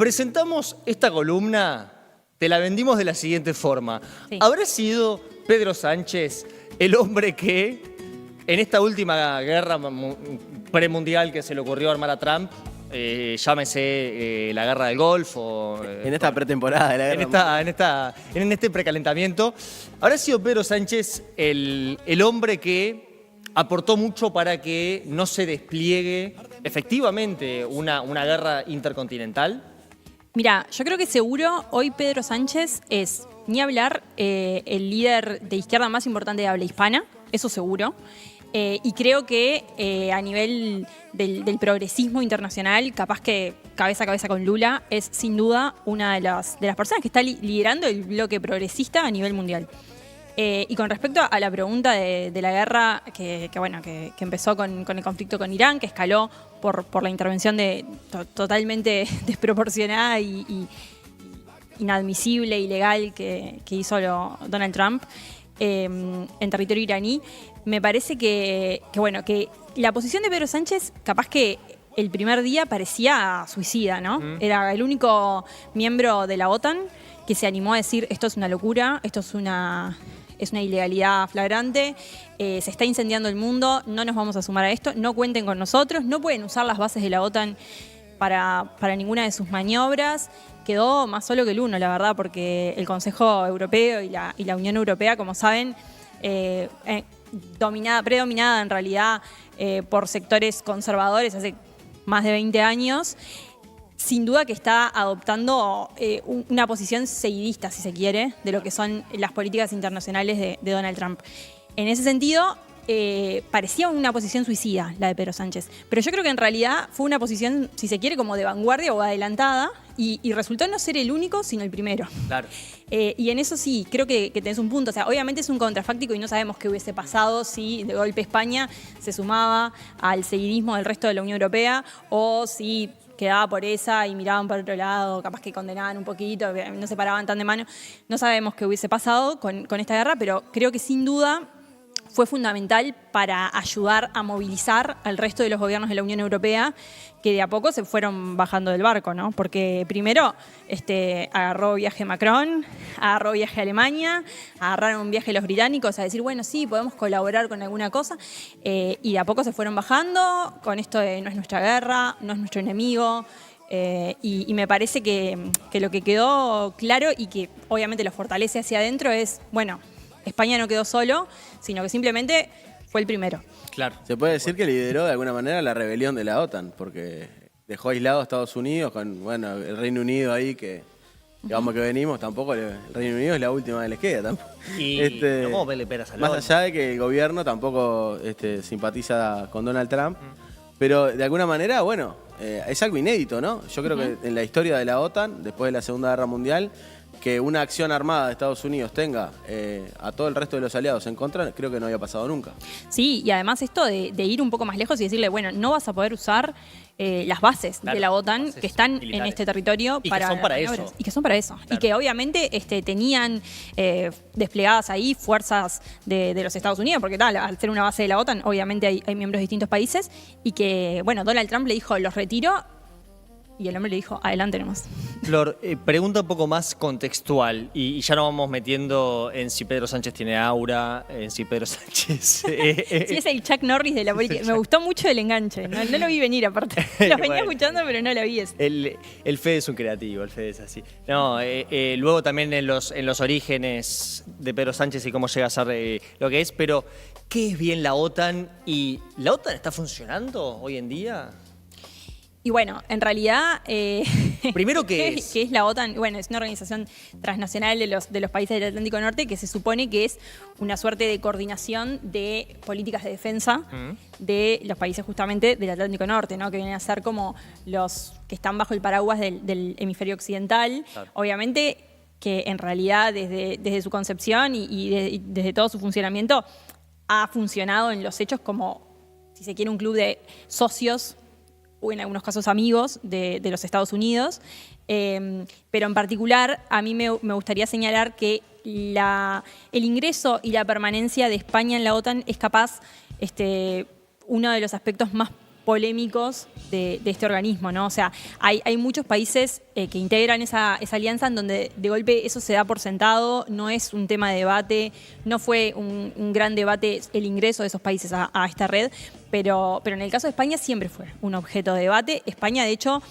presentamos esta columna, te la vendimos de la siguiente forma. Sí. ¿Habrá sido Pedro Sánchez el hombre que en esta última guerra premundial que se le ocurrió armar a Trump, llámese la guerra del Golfo... en esta pretemporada de la guerra. En este precalentamiento, ¿habrá sido Pedro Sánchez el hombre que aportó mucho para que no se despliegue efectivamente una guerra intercontinental? Mira, yo creo que seguro hoy Pedro Sánchez es, ni hablar, el líder de izquierda más importante de habla hispana, eso seguro. Y creo que a nivel del progresismo internacional, capaz que cabeza a cabeza con Lula, es sin duda una de las personas que está liderando el bloque progresista a nivel mundial. Y con respecto a la pregunta de la guerra que empezó con el conflicto con Irán, que escaló por la intervención totalmente desproporcionada y inadmisible, ilegal que hizo Donald Trump en territorio iraní, me parece que la posición de Pedro Sánchez, capaz que el primer día parecía suicida, ¿no? Era el único miembro de la OTAN que se animó a decir esto es una locura, esto es una ilegalidad flagrante, se está incendiando el mundo, no nos vamos a sumar a esto, no cuenten con nosotros, no pueden usar las bases de la OTAN para ninguna de sus maniobras. Quedó más solo que el uno, la verdad, porque el Consejo Europeo y la Unión Europea, como saben, predominada en realidad por sectores conservadores hace más de 20 años, sin duda que está adoptando una posición seguidista, si se quiere, de lo que son las políticas internacionales de Donald Trump. En ese sentido, parecía una posición suicida la de Pedro Sánchez, pero yo creo que en realidad fue una posición, si se quiere, como de vanguardia o adelantada, y resultó no ser el único, sino el primero. Claro. Y en eso sí, creo que tenés un punto. O sea, obviamente es un contrafáctico y no sabemos qué hubiese pasado si de golpe España se sumaba al seguidismo del resto de la Unión Europea o si quedaba por esa y miraban por otro lado, capaz que condenaban un poquito, no se paraban tan de mano. No sabemos qué hubiese pasado con esta guerra, pero creo que sin duda fue fundamental para ayudar a movilizar al resto de los gobiernos de la Unión Europea que de a poco se fueron bajando del barco, ¿no? Porque primero agarró viaje Macron, agarró viaje a Alemania, agarraron un viaje los británicos a decir, bueno, sí, podemos colaborar con alguna cosa, y de a poco se fueron bajando con esto de no es nuestra guerra, no es nuestro enemigo. Y me parece que lo que quedó claro y que obviamente lo fortalece hacia adentro es, bueno, España no quedó solo, sino que simplemente fue el primero. Claro. Se puede decir que lideró de alguna manera la rebelión de la OTAN, porque dejó aislado a Estados Unidos con, bueno, el Reino Unido ahí que vamos que venimos, tampoco el Reino Unido es la última que les queda. Tampoco. Y no vamos a verle peras al más olmo. allá de que el gobierno tampoco simpatiza con Donald Trump, pero de alguna manera, bueno, es algo inédito, ¿no? Yo creo que en la historia de la OTAN, después de la Segunda Guerra Mundial, que una acción armada de Estados Unidos tenga a todo el resto de los aliados en contra, creo que no había pasado nunca. Sí, y además esto de ir un poco más lejos y decirle, bueno, no vas a poder usar las bases de la OTAN que están militares en este territorio y que son para eso. Y que son para eso. Claro. Y que obviamente tenían desplegadas ahí fuerzas de los Estados Unidos, porque tal, al ser una base de la OTAN, obviamente hay miembros de distintos países, y que, bueno, Donald Trump le dijo, los retiro, y el hombre le dijo, adelante nomás. Flor, pregunta un poco más contextual y ya nos vamos metiendo en si Pedro Sánchez tiene aura, en si Pedro Sánchez... Sí, es el Chuck Norris de la política. Me gustó mucho el enganche, no lo vi venir aparte. Lo venía escuchando, pero no lo vi. El Fede es un creativo, el Fede es así. No, luego también en los orígenes de Pedro Sánchez y cómo llega a ser lo que es, pero ¿qué es bien la OTAN? ¿Y la OTAN está funcionando hoy en día? Y bueno, en realidad, primero ¿qué es la OTAN? Bueno, es una organización transnacional de los países del Atlántico Norte que se supone que es una suerte de coordinación de políticas de defensa de los países justamente del Atlántico Norte, ¿no? Que vienen a ser como los que están bajo el paraguas del hemisferio occidental. Claro. Obviamente que en realidad desde su concepción y desde todo su funcionamiento ha funcionado en los hechos como, si se quiere, un club de socios o en algunos casos amigos de los Estados Unidos, pero en particular a mí me gustaría señalar que el ingreso y la permanencia de España en la OTAN es capaz uno de los aspectos más polémicos de este organismo, ¿no? O sea, hay muchos países que integran esa alianza en donde de golpe eso se da por sentado, no es un tema de debate, no fue un gran debate el ingreso de esos países a esta red, pero en el caso de España siempre fue un objeto de debate. España, de hecho,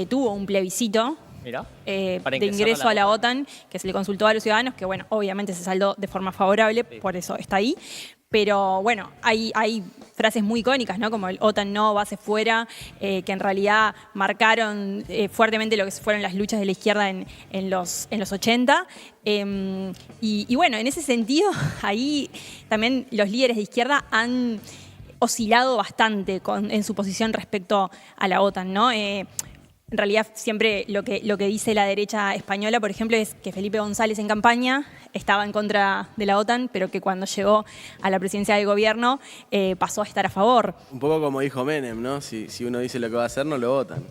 tuvo un plebiscito Mirá, de ingreso a la OTAN, que se le consultó a los ciudadanos, que bueno, obviamente se saldó de forma favorable, Sí. por eso está ahí. Pero bueno, hay frases muy icónicas, ¿no? Como el OTAN no, base fuera, que en realidad marcaron fuertemente lo que fueron las luchas de la izquierda en los 80. Y bueno, en ese sentido, ahí también los líderes de izquierda han oscilado bastante en su posición respecto a la OTAN, ¿no? En realidad siempre lo que dice la derecha española, por ejemplo, es que Felipe González en campaña estaba en contra de la OTAN, pero que cuando llegó a la presidencia del gobierno pasó a estar a favor. Un poco como dijo Menem, ¿no? Si uno dice lo que va a hacer, no lo votan.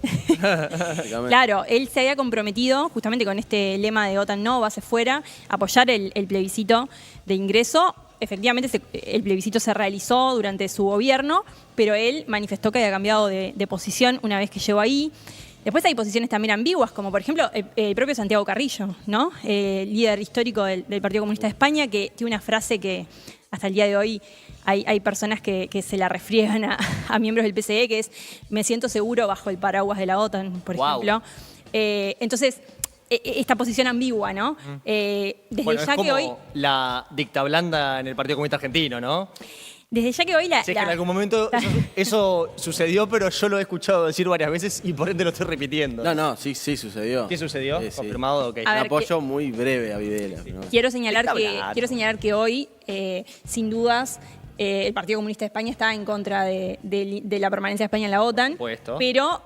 Claro, él se había comprometido justamente con este lema de OTAN no, base fuera, a apoyar el plebiscito de ingreso. Efectivamente, el plebiscito se realizó durante su gobierno, pero él manifestó que había cambiado de posición una vez que llegó ahí. Después hay posiciones también ambiguas, como por ejemplo el propio Santiago Carrillo, ¿no? Líder histórico del Partido Comunista de España, que tiene una frase que hasta el día de hoy hay personas que se la refriegan a miembros del PCE, que es "me siento seguro bajo el paraguas de la OTAN", por ejemplo. Entonces, esta posición ambigua, ¿no? Desde bueno, ya es como que hoy... la dicta blanda en el Partido Comunista Argentino, ¿no? Desde ya que hoy Sí, es que en algún momento eso sucedió, pero yo lo he escuchado decir varias veces y por ende lo estoy repitiendo. No, sí sucedió. ¿Qué sucedió? Sí. Confirmado, ok. A Un ver, apoyo muy breve a Videla. ¿no? Quiero señalar Está que hoy, sin dudas, el Partido Comunista de España está en contra de la permanencia de España en la OTAN. Supuesto. Pero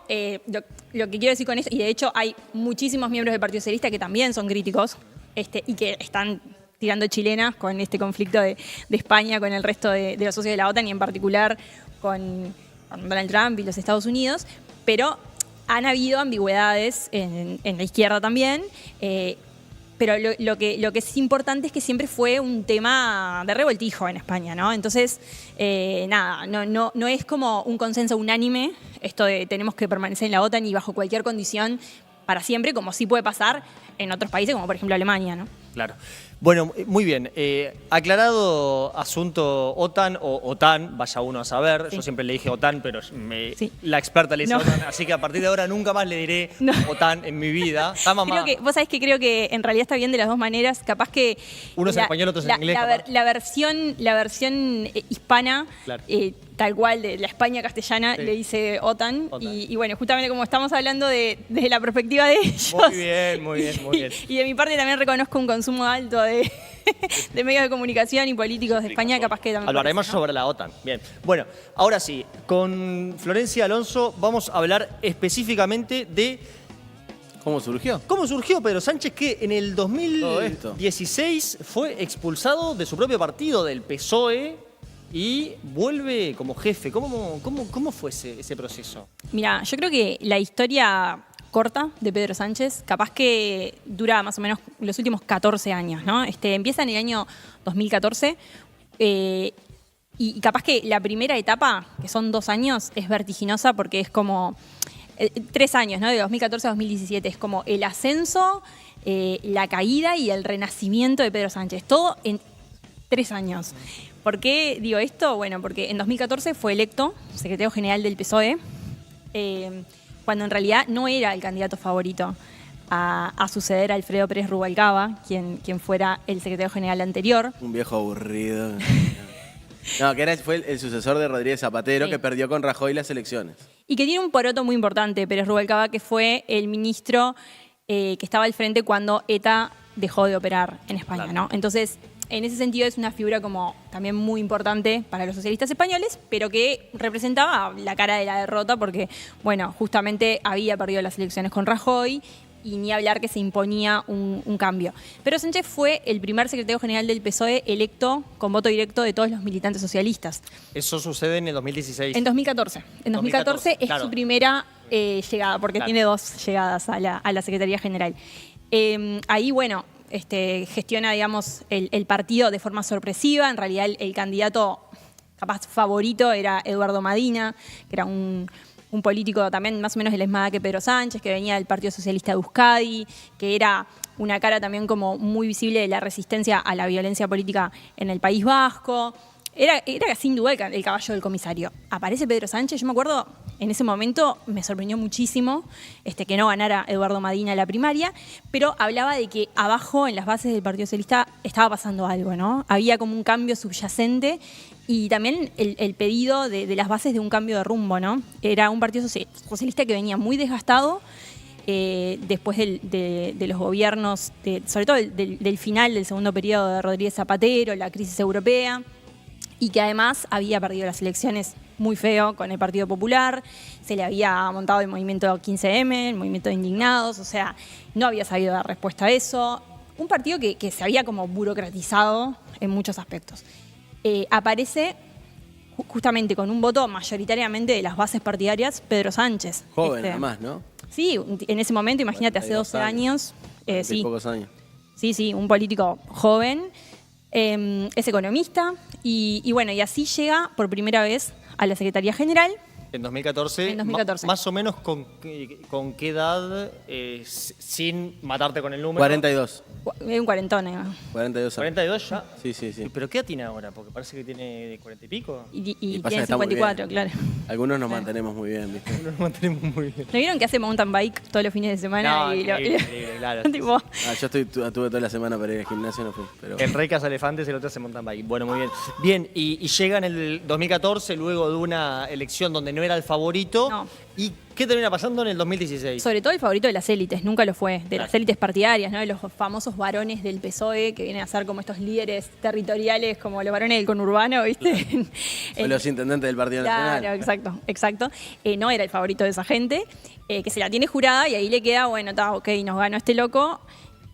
lo que quiero decir con eso, y de hecho hay muchísimos miembros del Partido Socialista que también son críticos y que están tirando chilenas con este conflicto de España con el resto de los socios de la OTAN y en particular con Donald Trump y los Estados Unidos, pero han habido ambigüedades en la izquierda también, pero lo que es importante es que siempre fue un tema de revoltijo en España, ¿no? Entonces, no es como un consenso unánime esto de tenemos que permanecer en la OTAN y bajo cualquier condición para siempre, como sí puede pasar en otros países, como por ejemplo Alemania, ¿no? Claro. Bueno, muy bien. Aclarado asunto OTAN o OTAN, vaya uno a saber. Sí. Yo siempre le dije OTAN, pero Sí. la experta le dice No. OTAN, así que a partir de ahora nunca más le diré No. OTAN en mi vida. Mamá. Vos sabés que creo que en realidad está bien de las dos maneras. Capaz que Uno es en español, otro es en inglés, capaz. La versión hispana, Claro. tal cual de la España castellana, Sí. le dice OTAN. OTAN. Y bueno, justamente como estamos hablando desde la perspectiva de ellos. Muy bien. Y de mi parte también reconozco un consumo alto de medios de comunicación y políticos de España, capaz que también. Hablaremos parece, ¿no? sobre la OTAN. Bien. Bueno, ahora sí, con Florencia Alonso vamos a hablar específicamente de ¿Cómo surgió? cómo surgió Pedro Sánchez, que en el Todo esto. 2016 fue expulsado de su propio partido, del PSOE, y vuelve como jefe. ¿Cómo fue ese proceso? Mira, yo creo que la historia corta de Pedro Sánchez, capaz que dura más o menos los últimos 14 años, ¿no? Empieza en el año 2014 y capaz que la primera etapa, que son 2 años, es vertiginosa porque es como 3 años, ¿no? De 2014 a 2017, es como el ascenso, la caída y el renacimiento de Pedro Sánchez, todo en 3 años. ¿Por qué digo esto? Bueno, porque en 2014 fue electo secretario general del PSOE, cuando en realidad no era el candidato favorito a suceder a Alfredo Pérez Rubalcaba, quien fuera el secretario general anterior. Un viejo aburrido. No, que fue el sucesor de Rodríguez Zapatero, Sí. que perdió con Rajoy las elecciones. Y que tiene un poroto muy importante, Pérez Rubalcaba, que fue el ministro que estaba al frente cuando ETA dejó de operar en España, Claro. ¿no? Entonces, en ese sentido es una figura como también muy importante para los socialistas españoles, pero que representaba la cara de la derrota porque, bueno, justamente había perdido las elecciones con Rajoy y ni hablar que se imponía un cambio. Pero Sánchez fue el primer secretario general del PSOE electo con voto directo de todos los militantes socialistas. Eso sucede en el 2016. En 2014. En 2014 es claro. su primera llegada, porque Claro. tiene 2 llegadas a la Secretaría General. Ahí, bueno, gestiona, digamos, el partido de forma sorpresiva. En realidad, el candidato capaz favorito era Eduardo Madina, que era un político también más o menos de la misma edad que Pedro Sánchez, que venía del Partido Socialista de Euskadi, que era una cara también como muy visible de la resistencia a la violencia política en el País Vasco. Era sin duda el caballo del comisario. Aparece Pedro Sánchez, yo me acuerdo, en ese momento me sorprendió muchísimo que no ganara Eduardo Madina la primaria, pero hablaba de que abajo, en las bases del Partido Socialista, estaba pasando algo, ¿no? Había como un cambio subyacente y también el pedido de las bases de un cambio de rumbo, ¿no? Era un Partido Socialista que venía muy desgastado después de los gobiernos, sobre todo del final del segundo periodo de Rodríguez Zapatero, la crisis europea, y que además había perdido las elecciones muy feo con el Partido Popular, se le había montado el movimiento 15M, el movimiento de indignados, o sea, no había sabido dar respuesta a eso. Un partido que se había como burocratizado en muchos aspectos. Aparece justamente con un voto mayoritariamente de las bases partidarias, Pedro Sánchez. Joven, además, ¿no? Sí, en ese momento, imagínate, hace 12 años. Sí, pocos años. Sí, un político joven. Es economista y bueno, y así llega por primera vez a la Secretaría General. En 2014. En 2014. Más o menos con qué edad, sin matarte con el número. 42. Un cuarentón. 42 años. ¿42 ya? Sí. ¿Pero qué edad tiene ahora? Porque parece que tiene 40 y pico. Y pasa tiene que está muy 54, bien. claro. Algunos nos mantenemos muy bien, ¿viste? Nos mantenemos muy bien. ¿No vieron que hace mountain bike todos los fines de semana? No, increíble, claro. Tipo, Yo tuve toda la semana para ir al gimnasio, no fui. Pero... El rey caza elefantes, el otro se montan bike. Bueno, muy bien. Bien, y llega en el 2014, luego de una elección donde no era el favorito. No. ¿Y qué termina pasando en el 2016? sobre todo el favorito de las élites, nunca lo fue, de las élites partidarias, ¿no? De los famosos varones del PSOE que vienen a ser como estos líderes territoriales, como los varones del conurbano, ¿viste? Son los intendentes del Partido Nacional. Claro, exacto. No era el favorito de esa gente, que se la tiene jurada y ahí le queda, bueno, ok, nos ganó este loco.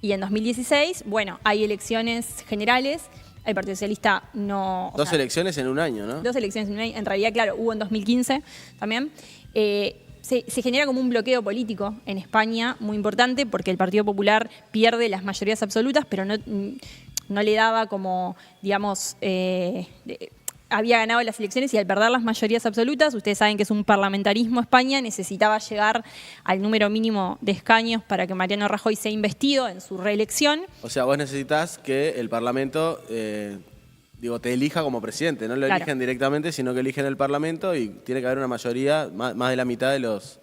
Y en 2016, bueno, hay elecciones generales. El Partido Socialista no... Dos elecciones en un año, ¿no? Dos elecciones en un año. En realidad, claro, hubo en 2015 también. Se genera como un bloqueo político en España muy importante porque el Partido Popular pierde las mayorías absolutas, pero no le daba como, digamos, había ganado las elecciones y al perder las mayorías absolutas, ustedes saben que es un parlamentarismo España, necesitaba llegar al número mínimo de escaños para que Mariano Rajoy sea investido en su reelección. O sea, vos necesitas que el Parlamento... te elija como presidente, no lo eligen directamente, sino que eligen el Parlamento y tiene que haber una mayoría, más de la mitad de los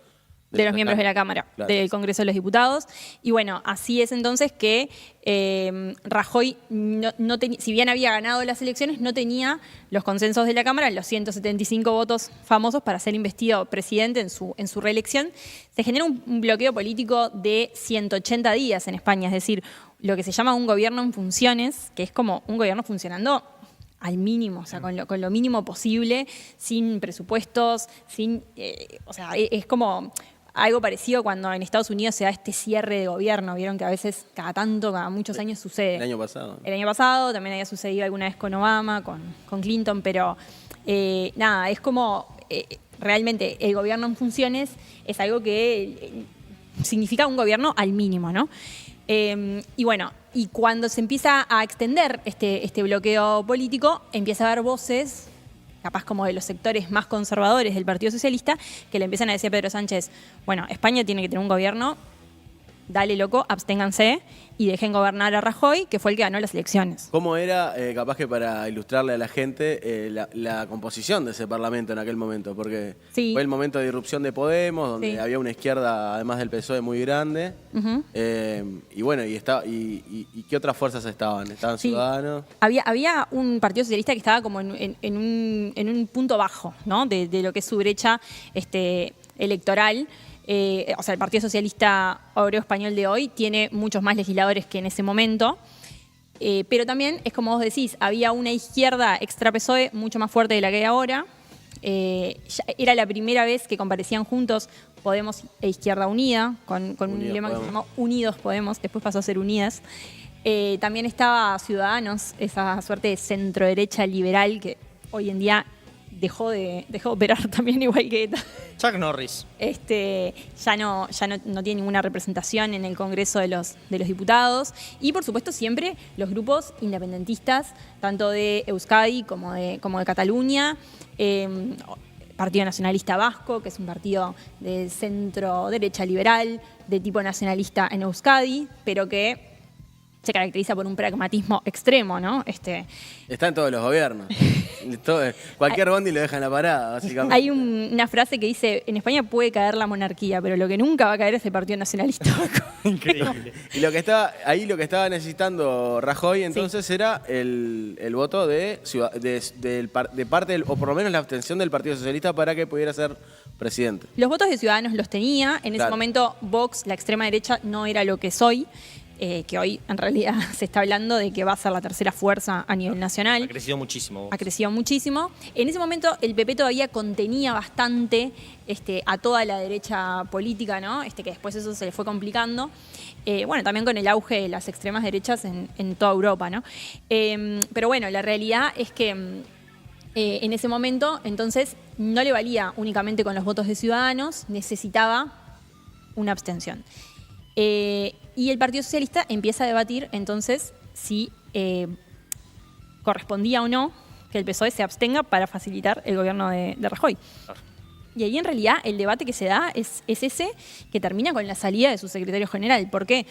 miembros de la Cámara, claro, del Congreso de los Diputados. Y bueno, así es entonces que Rajoy, si bien había ganado las elecciones, no tenía los consensos de la Cámara, los 175 votos famosos para ser investido presidente en su reelección. Se genera un bloqueo político de 180 días en España, es decir, lo que se llama un gobierno en funciones, que es como un gobierno funcionando al mínimo, o sea, con lo mínimo posible, sin presupuestos, o sea, es como algo parecido cuando en Estados Unidos se da este cierre de gobierno. Vieron que a veces, cada muchos años sucede. El año pasado. El año pasado también había sucedido alguna vez con Obama, con Clinton, pero nada, es como realmente el gobierno en funciones es algo que significa un gobierno al mínimo, ¿no? Y bueno, y cuando se empieza a extender este bloqueo político, empieza a haber voces, capaz como de los sectores más conservadores del Partido Socialista, que le empiezan a decir a Pedro Sánchez, bueno, España tiene que tener un gobierno, dale loco, absténganse y dejen gobernar a Rajoy, que fue el que ganó las elecciones. ¿Cómo era, capaz que para ilustrarle a la gente, la composición de ese Parlamento en aquel momento? Porque Sí. fue el momento de irrupción de Podemos, donde Sí. había una izquierda, además del PSOE, muy grande. Ujú. Y bueno, y ¿qué otras fuerzas estaban? ¿Estaban Sí. Ciudadanos? Había un Partido Socialista que estaba como en un punto bajo, ¿no? De lo que es su brecha electoral. O sea, el Partido Socialista Obrero Español de hoy tiene muchos más legisladores que en ese momento. Pero también, es como vos decís, había una izquierda extra PSOE mucho más fuerte de la que hay ahora. Era la primera vez que comparecían juntos Podemos e Izquierda Unida, con un lema que se llamó Unidos Podemos, después pasó a ser Unidas. También estaba Ciudadanos, esa suerte de centro-derecha liberal que hoy en día dejó de operar también igual que ETA. Chuck Norris. Ya no tiene ninguna representación en el Congreso de los Diputados. Y por supuesto siempre los grupos independentistas, tanto de Euskadi como de Cataluña, Partido Nacionalista Vasco, que es un partido de centro derecha liberal, de tipo nacionalista en Euskadi, pero que se caracteriza por un pragmatismo extremo, ¿no? Está en todos los gobiernos. Cualquier bondi lo deja en la parada, básicamente. Hay una frase que dice, en España puede caer la monarquía, pero lo que nunca va a caer es el Partido Nacionalista Vasco. Increíble. Y lo que estaba necesitando Rajoy entonces era el voto de parte, o por lo menos la abstención del Partido Socialista para que pudiera ser presidente. Los votos de Ciudadanos los tenía. En ese momento Vox, la extrema derecha, no era lo que es hoy. Que hoy en realidad se está hablando de que va a ser la tercera fuerza a nivel nacional. Ha crecido muchísimo. Ha crecido muchísimo. En ese momento el PP todavía contenía bastante a toda la derecha política, ¿no? Que después eso se le fue complicando. Bueno, también con el auge de las extremas derechas en toda Europa, ¿no? Pero bueno, la realidad es que en ese momento entonces no le valía únicamente con los votos de Ciudadanos, necesitaba una abstención. Y el Partido Socialista empieza a debatir entonces si correspondía o no que el PSOE se abstenga para facilitar el gobierno de Rajoy. Claro. Y ahí en realidad el debate que se da es ese que termina con la salida de su secretario general. ¿Por qué?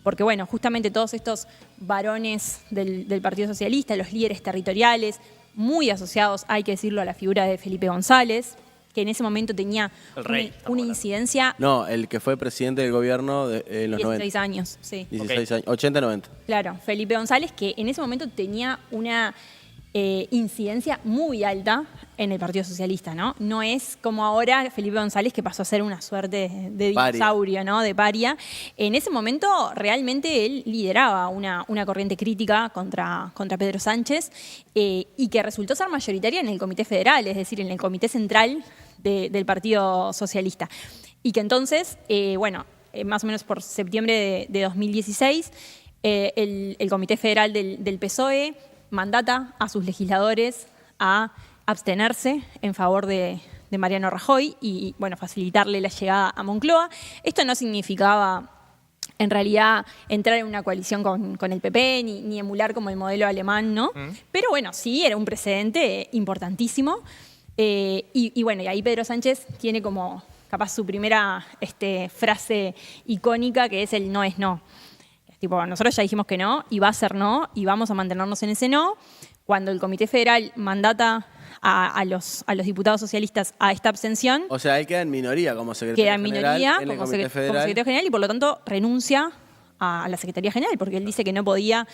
Porque bueno, justamente todos estos varones del Partido Socialista, los líderes territoriales, muy asociados, hay que decirlo, a la figura de Felipe González, que en ese momento tenía una incidencia... No, el que fue presidente del gobierno en los 16 90. años, sí. 16 años, 80-90. Claro, Felipe González, que en ese momento tenía una incidencia muy alta en el Partido Socialista, ¿no? No es como ahora Felipe González, que pasó a ser una suerte de dinosaurio, ¿no? De paria. En ese momento realmente él lideraba una corriente crítica contra Pedro Sánchez y que resultó ser mayoritaria en el Comité Federal, es decir, en el Comité Central del Partido Socialista. Y que entonces, más o menos por septiembre de 2016, el Comité Federal del PSOE mandata a sus legisladores a abstenerse en favor de Mariano Rajoy y, bueno, facilitarle la llegada a Moncloa. Esto no significaba, en realidad, entrar en una coalición con el PP ni emular como el modelo alemán, ¿no? Pero, bueno, sí, era un precedente importantísimo. Y ahí Pedro Sánchez tiene como, capaz, su primera frase icónica, que es el no es no. Tipo, nosotros ya dijimos que no, y va a ser no, y vamos a mantenernos en ese no. Cuando el Comité Federal mandata a los diputados socialistas a esta abstención... O sea, él queda en minoría como secretario general. Queda en minoría como secretario general y por lo tanto renuncia a la Secretaría General, porque él dice que no podía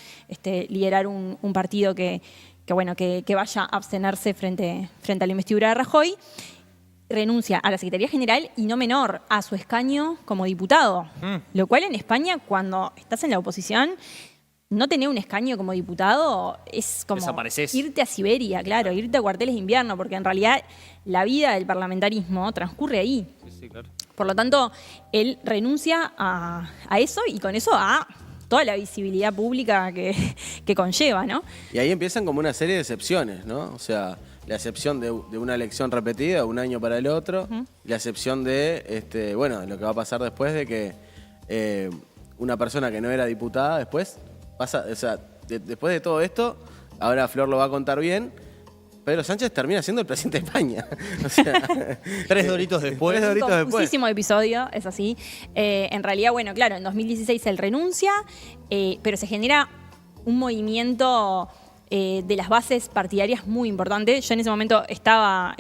liderar un partido que vaya a abstenerse frente a la investidura de Rajoy. Renuncia a la Secretaría General y no menor, a su escaño como diputado. Lo cual en España, cuando estás en la oposición, no tener un escaño como diputado es como irte a Siberia, claro, irte a cuarteles de invierno, porque en realidad la vida del parlamentarismo transcurre ahí. Sí, claro. Por lo tanto, él renuncia a eso y con eso a toda la visibilidad pública que conlleva, ¿no? Y ahí empiezan como una serie de excepciones, ¿no? O sea, la excepción de una elección repetida, un año para el otro, la excepción de, lo que va a pasar después de que una persona que no era diputada después pasa, o sea, después de todo esto, ahora Flor lo va a contar bien, Pedro Sánchez termina siendo el presidente de España. O sea, 3 doritos después. 3 doritos después. Muchísimo episodio, es así. En realidad, bueno, claro, en 2016 él renuncia, pero se genera un movimiento de las bases partidarias muy importante. Yo en ese momento estaba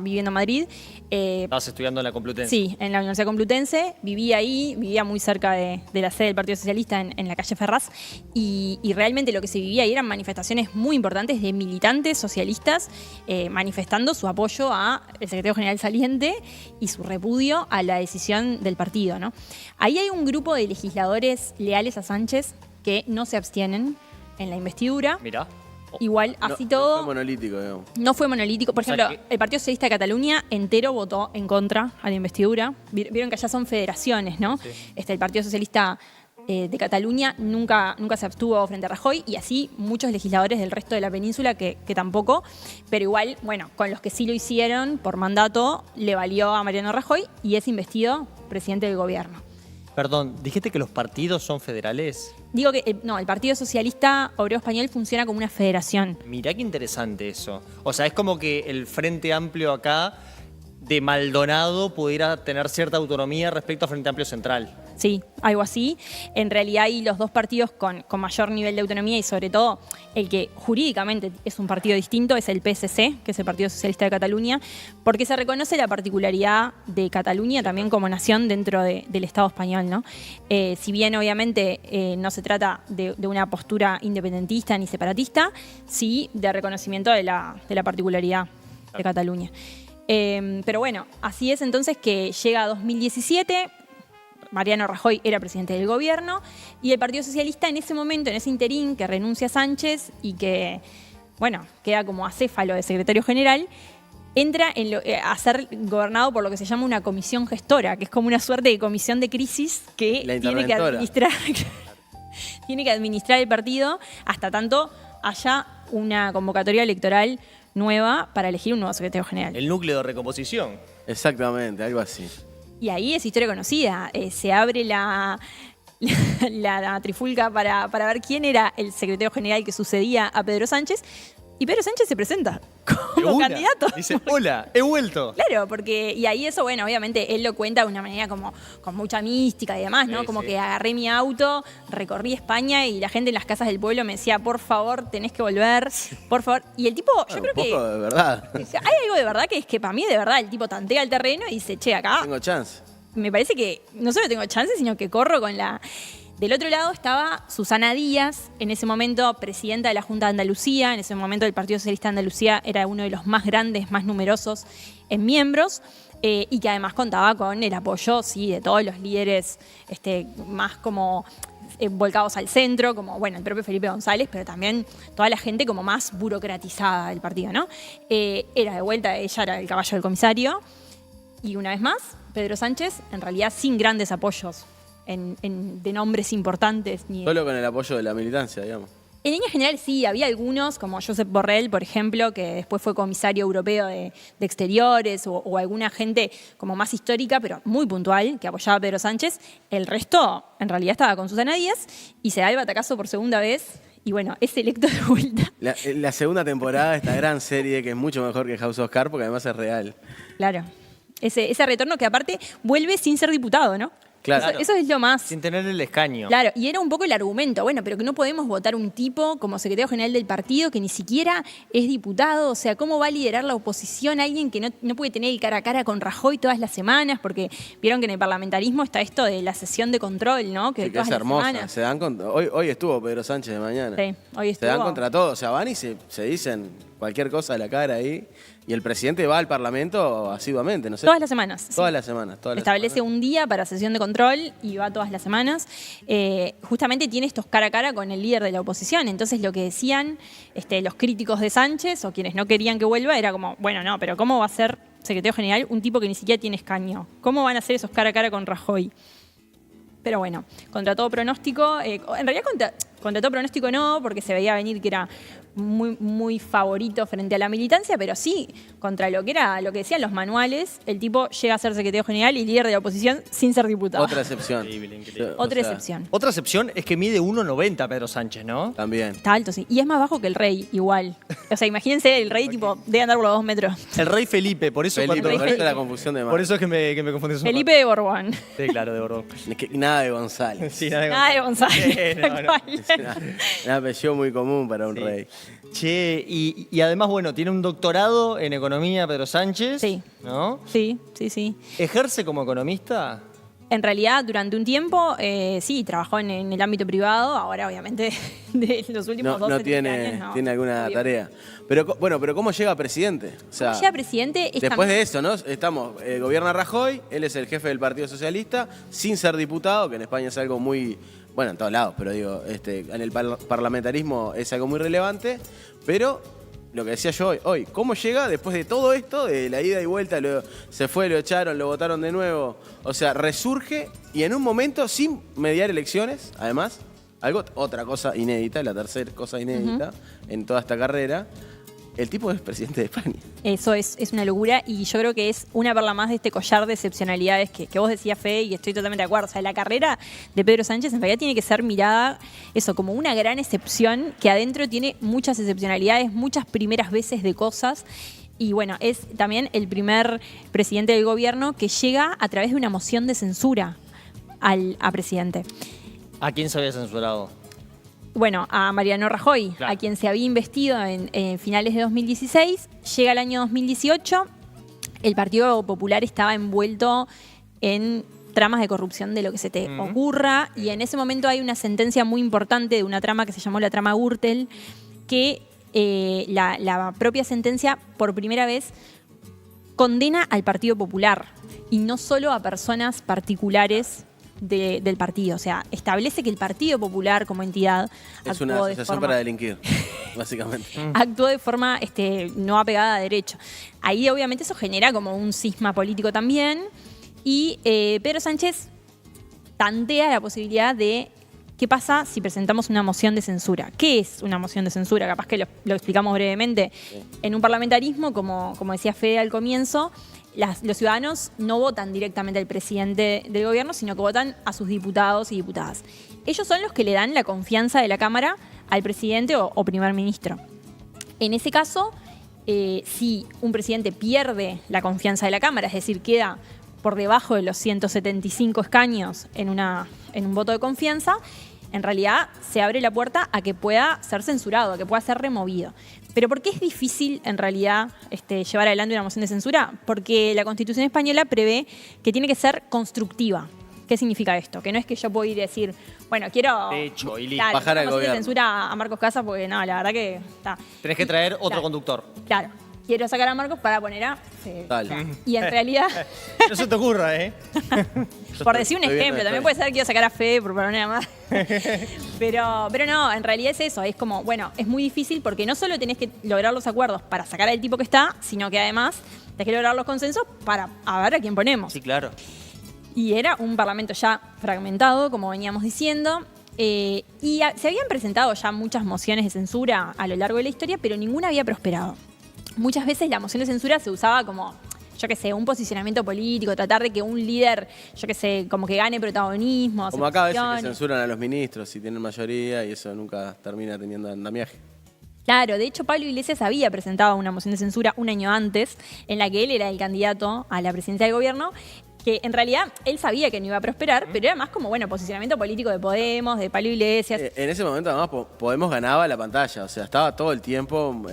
viviendo en Madrid. Estabas estudiando en la Complutense. Sí, en la Universidad Complutense. Vivía ahí, vivía muy cerca de la sede del Partido Socialista en la calle Ferraz. Y realmente lo que se vivía ahí eran manifestaciones muy importantes de militantes socialistas manifestando su apoyo al secretario general saliente y su repudio a la decisión del partido, ¿no? Ahí hay un grupo de legisladores leales a Sánchez que no se abstienen en la investidura. Mirá. Igual, así todo... No fue monolítico, digamos. No fue monolítico. Por ejemplo, el Partido Socialista de Cataluña entero votó en contra a la investidura. Vieron que allá son federaciones, ¿no? Sí. El Partido Socialista de Cataluña nunca se abstuvo frente a Rajoy, y así muchos legisladores del resto de la península que tampoco, pero igual, bueno, con los que sí lo hicieron por mandato, le valió a Mariano Rajoy y es investido presidente del gobierno. Perdón, ¿dijiste que los partidos son federales? Digo que no, el Partido Socialista Obrero Español funciona como una federación. Mirá qué interesante eso. O sea, es como que el Frente Amplio acá de Maldonado pudiera tener cierta autonomía respecto al Frente Amplio Central. Sí, algo así. En realidad hay los dos partidos con mayor nivel de autonomía y sobre todo el que jurídicamente es un partido distinto es el PSC, que es el Partido Socialista de Cataluña, porque se reconoce la particularidad de Cataluña también como nación dentro del Estado español, ¿no? Si bien obviamente no se trata de una postura independentista ni separatista, sí de reconocimiento de la particularidad de Cataluña. Pero bueno, así es entonces que llega 2017, Mariano Rajoy era presidente del gobierno y el Partido Socialista en ese momento, en ese interín, que renuncia a Sánchez y que, bueno, queda como acéfalo de secretario general, entra a ser gobernado por lo que se llama una comisión gestora, que es como una suerte de comisión de crisis que tiene que administrar el partido hasta tanto haya una convocatoria electoral nueva para elegir un nuevo secretario general. El núcleo de recomposición. Exactamente, algo así. Y ahí es historia conocida. Se abre la trifulca para ver quién era el secretario general que sucedía a Pedro Sánchez. Y Pedro Sánchez se presenta como candidato. Dice, hola, he vuelto. Claro, porque, y ahí eso, bueno, obviamente él lo cuenta de una manera como con mucha mística y demás, ¿no? Sí, como sí. que agarré mi auto, recorrí España y la gente en las casas del pueblo me decía, por favor, tenés que volver, por favor. Y el tipo, yo creo Un poco que de verdad. hay algo de verdad que es que para mí, de verdad, el tipo tantea el terreno y dice, che, acá Tengo chance. me parece que no solo tengo chance, sino que corro con la... Del otro lado estaba Susana Díaz, en ese momento presidenta de la Junta de Andalucía, en ese momento el Partido Socialista de Andalucía era uno de los más grandes, más numerosos en miembros, y que además contaba con el apoyo, sí, de todos los líderes más como volcados al centro, como, bueno, el propio Felipe González, pero también toda la gente como más burocratizada del partido, ¿no? Era de vuelta, ella era el caballo del comisario, y una vez más, Pedro Sánchez, en realidad sin grandes apoyos de nombres importantes. Solo con el apoyo de la militancia, digamos. En línea general sí, había algunos, como Josep Borrell, por ejemplo, que después fue comisario europeo de Exteriores, o alguna gente como más histórica, pero muy puntual, que apoyaba a Pedro Sánchez. El resto, en realidad, estaba con Susana Díaz y se da el batacazo por segunda vez. Y bueno, es electo de vuelta. La segunda temporada de esta gran serie que es mucho mejor que House of Cards porque además es real. Claro. Ese retorno que aparte vuelve sin ser diputado, ¿no? Claro. Eso es lo más... Sin tener el escaño. Claro, y era un poco el argumento, bueno, pero que no podemos votar un tipo como secretario general del partido que ni siquiera es diputado, o sea, ¿cómo va a liderar la oposición alguien que no puede tener el cara a cara con Rajoy todas las semanas? Porque vieron que en el parlamentarismo está esto de la sesión de control, ¿no? Que Sí, que todas es las hermosa. semanas... Se dan contra, hoy estuvo Pedro Sánchez de mañana. Sí, hoy estuvo. Se dan contra todos. O sea, van y se dicen cualquier cosa a la cara ahí. Y el presidente va al Parlamento asiduamente, no sé. Todas las semanas. Sí. Todas las semanas. Establece un día para sesión de control y va todas las semanas. Justamente tiene estos cara a cara con el líder de la oposición. Entonces lo que decían los críticos de Sánchez o quienes no querían que vuelva era como, bueno, no, pero ¿cómo va a ser secretario general un tipo que ni siquiera tiene escaño? ¿Cómo van a hacer esos cara a cara con Rajoy? Pero bueno, contra todo pronóstico, en realidad contra todo pronóstico no, porque se veía venir que era muy, muy favorito frente a la militancia, pero sí, contra lo que decían los manuales, el tipo llega a ser secretario general y líder de la oposición sin ser diputado. Otra excepción. Increíble, increíble. Otra O sea, excepción. Otra excepción es que mide 1,90 Pedro Sánchez, ¿no? También. Está alto, sí. Y es más bajo que el rey, igual. O sea, imagínense, el rey tipo debe andar por los 2 metros. El rey Felipe, por eso Felipe, cuando- por eso la confusión de Por eso es que me confundí. Felipe de Borbón. Sí, claro, de Borbón. Nada de González. Sí, nada de Nada de González. No, no. Un apellido muy común para un Sí. rey. Che, y además, bueno, tiene un doctorado en economía Pedro Sánchez. Sí. ¿No? Sí, sí, sí. ¿Ejerce como economista? En realidad, durante un tiempo, sí, trabajó en el ámbito privado. Ahora, obviamente, de los últimos No 12 tiene, años, no. tiene alguna Obvio. tarea. Pero ¿cómo llega presidente? O sea, Como llega presidente, es después de eso, ¿no? Gobierna Rajoy, él es el jefe del Partido Socialista, sin ser diputado, que en España es algo muy, bueno, en todos lados, pero digo, en el parlamentarismo es algo muy relevante, pero lo que decía yo hoy, ¿cómo llega después de todo esto, de la ida y vuelta, se fue, lo echaron, lo votaron de nuevo? O sea, resurge y en un momento, sin mediar elecciones, además, otra cosa inédita, la tercera cosa inédita en toda esta carrera, el tipo es presidente de España. Eso es una locura y yo creo que es una perla más de este collar de excepcionalidades que vos decías, Fede, y estoy totalmente de acuerdo. O sea, la carrera de Pedro Sánchez en realidad tiene que ser mirada, eso, como una gran excepción que adentro tiene muchas excepcionalidades, muchas primeras veces de cosas. Y bueno, es también el primer presidente del gobierno que llega a través de una moción de censura a presidente. ¿A quién se había censurado? Bueno, a Mariano Rajoy, claro, a quien se había investido en finales de 2016. Llega el año 2018, el Partido Popular estaba envuelto en tramas de corrupción de lo que se te ocurra, y en ese momento hay una sentencia muy importante de una trama que se llamó la trama Gürtel, que la propia sentencia, por primera vez, condena al Partido Popular, y no solo a personas particulares del partido. O sea, establece que el Partido Popular como entidad Es una asociación para delinquir, básicamente. actuó de forma no apegada a derecho. Ahí obviamente eso genera como un cisma político también, y Pedro Sánchez tantea la posibilidad de qué pasa si presentamos una moción de censura. ¿Qué es una moción de censura? Capaz que lo explicamos brevemente. Sí. En un parlamentarismo, como decía Fede al comienzo, los ciudadanos no votan directamente al presidente del gobierno, sino que votan a sus diputados y diputadas. Ellos son los que le dan la confianza de la Cámara al presidente o primer ministro. En ese caso, si un presidente pierde la confianza de la Cámara, es decir, queda por debajo de los 175 escaños en un voto de confianza, en realidad se abre la puerta a que pueda ser censurado, a que pueda ser removido. ¿Pero por qué es difícil, en realidad, llevar adelante una moción de censura? Porque la Constitución española prevé que tiene que ser constructiva. ¿Qué significa esto? Que no es que yo puedo ir y decir, bueno, quiero bajar al gobierno, de censura a Marcos Casas, porque no, la verdad que está. Tenés que traer otro conductor. Claro. Quiero sacar a Marcos para poner a... Y en realidad... No se te ocurra, ¿eh? Por decir un ejemplo, también puede ser que quiero sacar a Fede por poner a más. Pero no, en realidad es eso. Es como, bueno, es muy difícil porque no solo tenés que lograr los acuerdos para sacar al tipo que está, sino que además tenés que lograr los consensos para a ver a quién ponemos. Sí, claro. Y era un parlamento ya fragmentado, como veníamos diciendo. Y se habían presentado ya muchas mociones de censura a lo largo de la historia, pero ninguna había prosperado. Muchas veces la moción de censura se usaba como, yo qué sé, un posicionamiento político, tratar de que un líder, yo qué sé, como que gane protagonismo. Como acá a veces que censuran a los ministros si tienen mayoría y eso nunca termina teniendo andamiaje. Claro, de hecho Pablo Iglesias había presentado una moción de censura un año antes, en la que él era el candidato a la presidencia del gobierno, que en realidad él sabía que no iba a prosperar, pero era más como, bueno, posicionamiento político de Podemos, de Pablo Iglesias. En ese momento además Podemos ganaba la pantalla, o sea, estaba todo el tiempo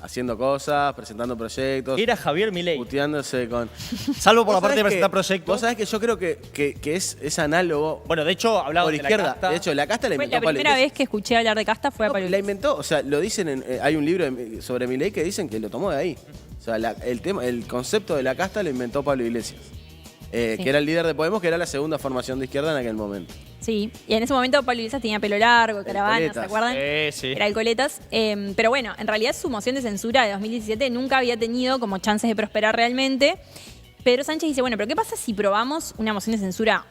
haciendo cosas, presentando proyectos. Era Javier Milei. Puteándose con... Salvo por la parte de presentar proyectos. Vos sabés que yo creo que es análogo. Bueno, de hecho, hablaba por de izquierda. La casta. De hecho, la casta la inventó Pablo Iglesias. La primera vez que escuché hablar de casta fue a Pablo Iglesias. La inventó, o sea, lo dicen, hay un libro sobre Milei que dicen que lo tomó de ahí. O sea, el concepto de la casta lo inventó Pablo Iglesias. Que era el líder de Podemos, que era la segunda formación de izquierda en aquel momento. Sí, y en ese momento Pablo Iglesias tenía pelo largo, caravana, ¿se acuerdan? Sí. Era el Coletas. Pero bueno, en realidad su moción de censura de 2017 nunca había tenido como chances de prosperar realmente. Pedro Sánchez dice, bueno, pero ¿qué pasa si probamos una moción de censura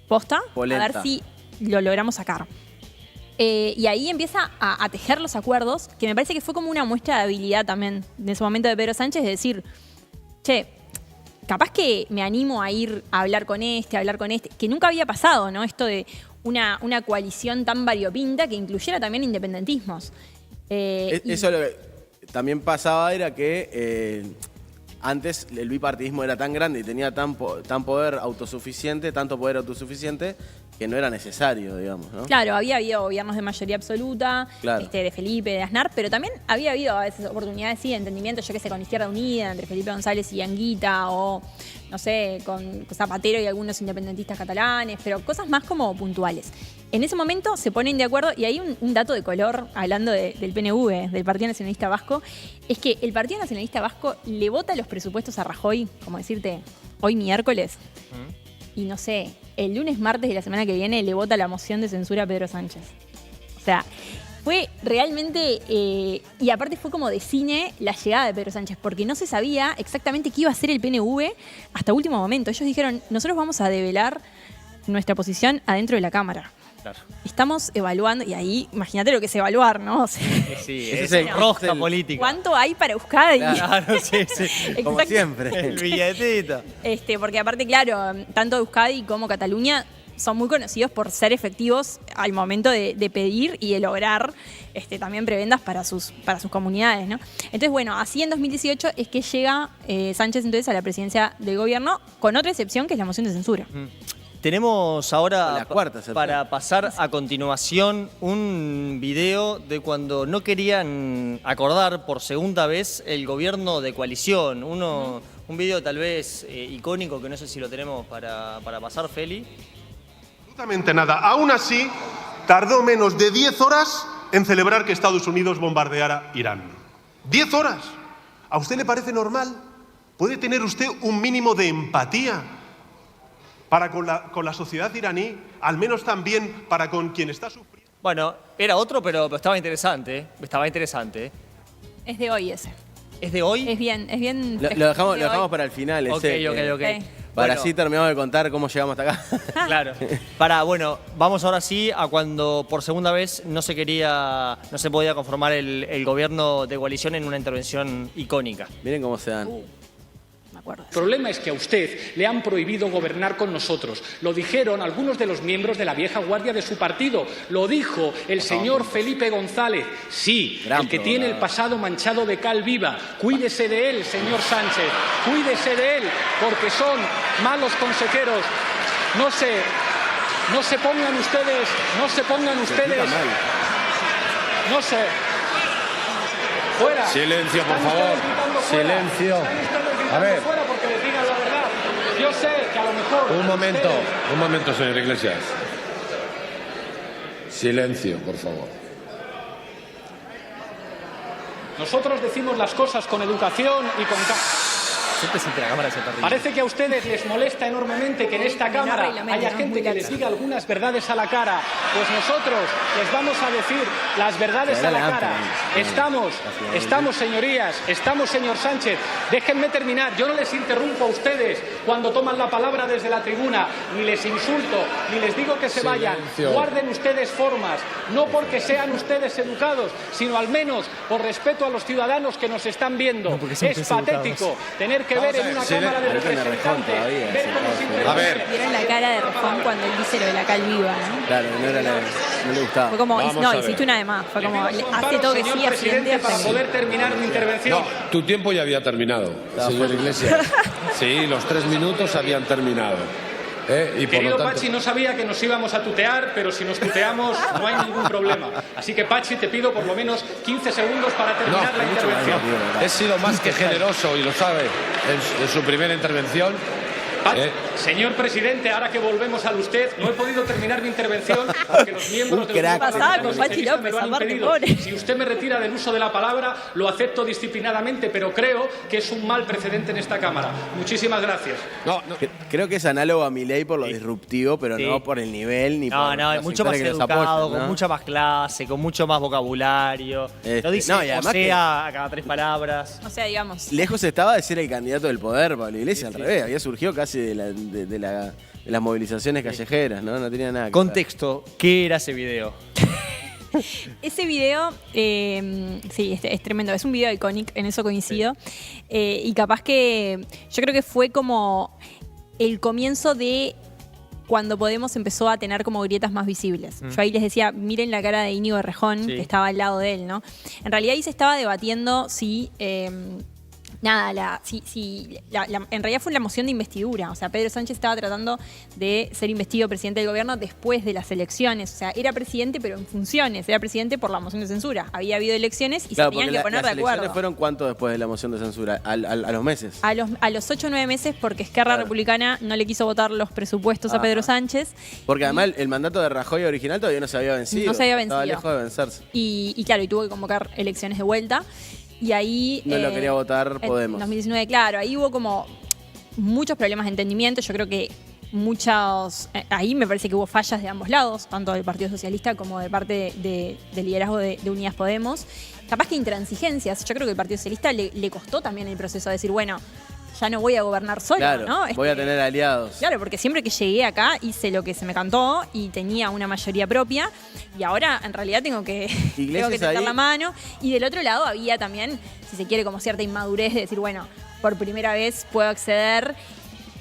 posta? Polenta. A ver si lo logramos sacar. Y ahí empieza a tejer los acuerdos, que me parece que fue como una muestra de habilidad también en ese momento de Pedro Sánchez, de decir, che, capaz que me animo a ir a hablar con este, que nunca había pasado, ¿no? Esto de una coalición tan variopinta que incluyera también independentismos. Eso lo que también pasaba era que antes el bipartidismo era tan grande y tenía tanto poder autosuficiente, que no era necesario, digamos, ¿no? Claro, había habido gobiernos de mayoría absoluta, claro, de Felipe, de Aznar, pero también había habido a veces oportunidades, sí, de entendimiento, yo qué sé, con Izquierda Unida, entre Felipe González y Anguita, o, no sé, con Zapatero y algunos independentistas catalanes, pero cosas más como puntuales. En ese momento se ponen de acuerdo, y hay un dato de color, hablando del PNV, del Partido Nacionalista Vasco, es que el Partido Nacionalista Vasco le vota los presupuestos a Rajoy, como decirte, hoy miércoles, y no sé, el lunes, martes de la semana que viene le vota la moción de censura a Pedro Sánchez. O sea, Fue realmente, y aparte fue como de cine la llegada de Pedro Sánchez, porque no se sabía exactamente qué iba a hacer el PNV hasta último momento. Ellos dijeron, nosotros vamos a develar nuestra posición adentro de la Cámara. Claro. Estamos evaluando, y ahí imagínate lo que es evaluar, ¿no? O sea, Sí, Ese es es el rosca el- política. ¿cuánto hay para Euskadi? Claro, sí, sí. Como Exacto. siempre. El billetito. Porque aparte, claro, tanto Euskadi como Cataluña son muy conocidos por ser efectivos al momento de pedir y de lograr también prebendas para sus comunidades, ¿no? Entonces, bueno, así en 2018 es que llega Sánchez entonces a la presidencia del gobierno, con otra excepción que es la moción de censura. Tenemos ahora La cuarta excepción. para pasar a continuación un video de cuando no querían acordar por segunda vez el gobierno de coalición. Un video tal vez icónico que no sé si lo tenemos para pasar, Feli. Absolutamente nada. Aún así, tardó menos de 10 horas en celebrar que Estados Unidos bombardeara Irán. 10 horas. ¿A usted le parece normal? ¿Puede tener usted un mínimo de empatía para con la sociedad iraní, al menos también para con quien está sufriendo? Bueno, era otro, pero estaba interesante. Estaba interesante. Es de hoy ese. ¿Es de hoy? Es bien. Lo dejamos, de lo hoy. dejamos para el final. Ok, ese, ok. Para Bueno, así terminamos de contar cómo llegamos hasta acá. Claro. Bueno, vamos ahora sí a cuando por segunda vez no se podía conformar el gobierno de coalición en una intervención icónica. Miren cómo se dan. Me acuerdo. El problema es que a usted le han prohibido gobernar con nosotros. Lo dijeron algunos de los miembros de la vieja guardia de su partido. Lo dijo el señor Felipe González. Sí, Gran el que tiene el programa. pasado manchado de cal viva. Cuídese de él, señor Sánchez. Cuídese de él, porque son malos consejeros. No se pongan ustedes. No se. Fuera. Silencio, por Están favor. ustedes gritando fuera. Silencio. Están ustedes gritando A ver. fuera porque les digan la verdad. Yo sé que a lo mejor. Un momento, señor Iglesias. Silencio, por favor. Nosotros decimos las cosas con educación y con. Siempre siente la cámara se terrible. Parece que a ustedes les molesta enormemente que en esta Cámara reglamento, haya ¿no? gente Muy que les laxo. diga algunas verdades a la cara. Pues nosotros les vamos a decir las verdades a la cara. Estamos, señorías, estamos, señor Sánchez. Déjenme terminar. Yo no les interrumpo a ustedes cuando toman la palabra desde la tribuna, ni les insulto, ni les digo que se vayan. Silencio. Guarden ustedes formas, no porque sean ustedes educados, sino al menos por respeto a los ciudadanos que nos están viendo. No, porque son Es deseducados. patético tener que Vamos ver a en ver, una silencio. Cámara de Parece una Rejón Representantes todavía, ver sí, cómo claro. se A ver. Vieron la cara de Rejón cuando él dice lo de la cal viva, ¿no? Claro, no le gustaba. Fue como, Vamos no, a ver. hiciste una de más. Fue como, Le pido su hace amparo, todo que señor sí, accidente presidente, para hasta que... poder terminar mi intervención. No, tu tiempo ya había terminado, señor Iglesias. Sí, los 3 minutos habían terminado. Y por Querido lo tanto, Pachi, no sabía que nos íbamos a tutear, pero si nos tuteamos no hay ningún problema. Así que, Pachi, te pido por lo menos 15 segundos para terminar No, la mucho intervención. he sido más que generoso y lo sabe en su primera intervención. Señor presidente, ahora que volvemos al usted, no he podido terminar mi intervención porque los miembros Un de los crack. grupos Pasaba con parlamentarios Pachi socialistas me López, lo han aparte, impedido. pobre. Si usted me retira del uso de la palabra, lo acepto disciplinadamente, pero creo que es un mal precedente en esta Cámara. Muchísimas gracias. No, Creo que es análogo a Milei por lo disruptivo, pero Sí. no por el nivel ni No, por no, es los mucho más sectores que los educado, apoyan, con ¿no? mucha más clase, con mucho más vocabulario. No dice no, y o además sea a cada 3 palabras. O sea, digamos, Lejos estaba de ser el candidato del poder, Pablo Iglesias, al revés. Había surgido casi de las movilizaciones callejeras, ¿no? No tenía nada que ver. Contexto, ¿qué era ese video? ese video, sí, es tremendo. Es un video icónico, en eso coincido. Y capaz que yo creo que fue como el comienzo de cuando Podemos empezó a tener como grietas más visibles. Yo ahí les decía, miren la cara de Íñigo Errejón, Sí. que estaba al lado de él, ¿no? En realidad ahí se estaba debatiendo si... nada, en realidad fue la moción de investidura. O sea, Pedro Sánchez estaba tratando de ser investido presidente del gobierno después de las elecciones. O sea, era presidente, pero en funciones. Era presidente por la moción de censura. Había habido elecciones y Claro, se tenían porque que poner de las elecciones acuerdo. fueron ¿cuánto después de la moción de censura? A los meses. A los 8 o 9 meses, porque Esquerra Claro. Republicana no le quiso votar los presupuestos a Ajá. Pedro Sánchez. Porque además el mandato de Rajoy original todavía no se había vencido. No se había Estaba vencido. lejos de vencerse. Y claro, y tuvo que convocar elecciones de vuelta. Y ahí... No lo quería votar Podemos. En 2019, claro, ahí hubo como muchos problemas de entendimiento. Yo creo que muchos... ahí me parece que hubo fallas de ambos lados, tanto del Partido Socialista como de parte del liderazgo de Unidas Podemos. Capaz que intransigencias. Yo creo que el Partido Socialista le costó también el proceso de decir, bueno, ya no voy a gobernar solo, Claro, ¿no? voy a tener aliados. Claro, porque siempre que llegué acá hice lo que se me cantó y tenía una mayoría propia y ahora en realidad tengo que tender la mano. Y del otro lado había también, si se quiere, como cierta inmadurez de decir, bueno, por primera vez puedo acceder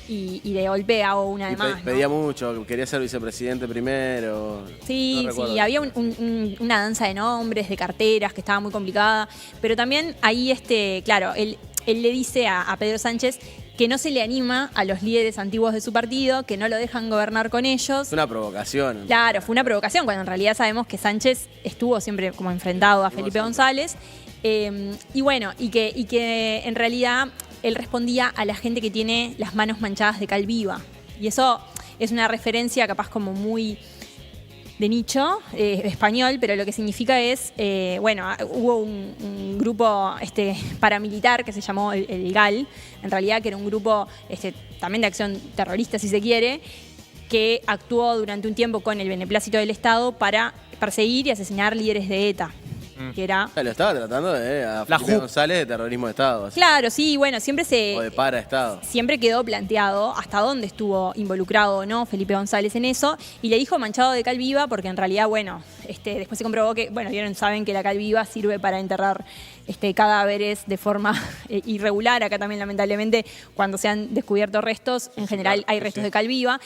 y de golpe hago una de más. Pedía mucho, quería ser vicepresidente primero. Sí, no sí, había una danza de nombres, de carteras que estaba muy complicada, pero también ahí, claro, él le dice a Pedro Sánchez que no se le anima a los líderes antiguos de su partido, que no lo dejan gobernar con ellos. Es una provocación. Claro, fue una provocación, cuando en realidad sabemos que Sánchez estuvo siempre como enfrentado a Felipe González. Y bueno, y que en realidad él respondía a la gente que tiene las manos manchadas de cal viva. Y eso es una referencia capaz como muy de nicho español, pero lo que significa es, hubo un grupo paramilitar que se llamó el GAL, en realidad que era un grupo también de acción terrorista, si se quiere, que actuó durante un tiempo con el beneplácito del Estado para perseguir y asesinar líderes de ETA. Que era... Lo estaba tratando a Felipe González de terrorismo de Estado. Así. Claro, sí, bueno, siempre O de para-Estado. Siempre quedó planteado hasta dónde estuvo involucrado o no Felipe González en eso, y le dijo manchado de cal viva porque en realidad, después se comprobó que, saben que la cal viva sirve para enterrar cadáveres de forma irregular. Acá también, lamentablemente, cuando se han descubierto restos, en general hay restos de cal viva.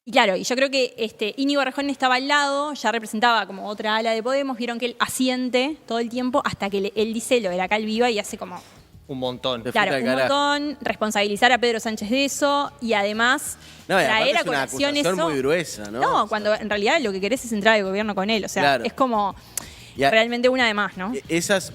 Y claro, y yo creo que Íñigo Errejón estaba al lado, ya representaba como otra ala de Podemos, vieron que él asiente todo el tiempo hasta que él dice lo de la cal viva y hace como... Un montón. Claro, un montón, responsabilizar a Pedro Sánchez de eso y además traer a colación eso. Es muy gruesa, ¿no? No, cuando en realidad lo que querés es entrar al gobierno con él, o sea, Claro. es como... realmente una de más, ¿no? Esas,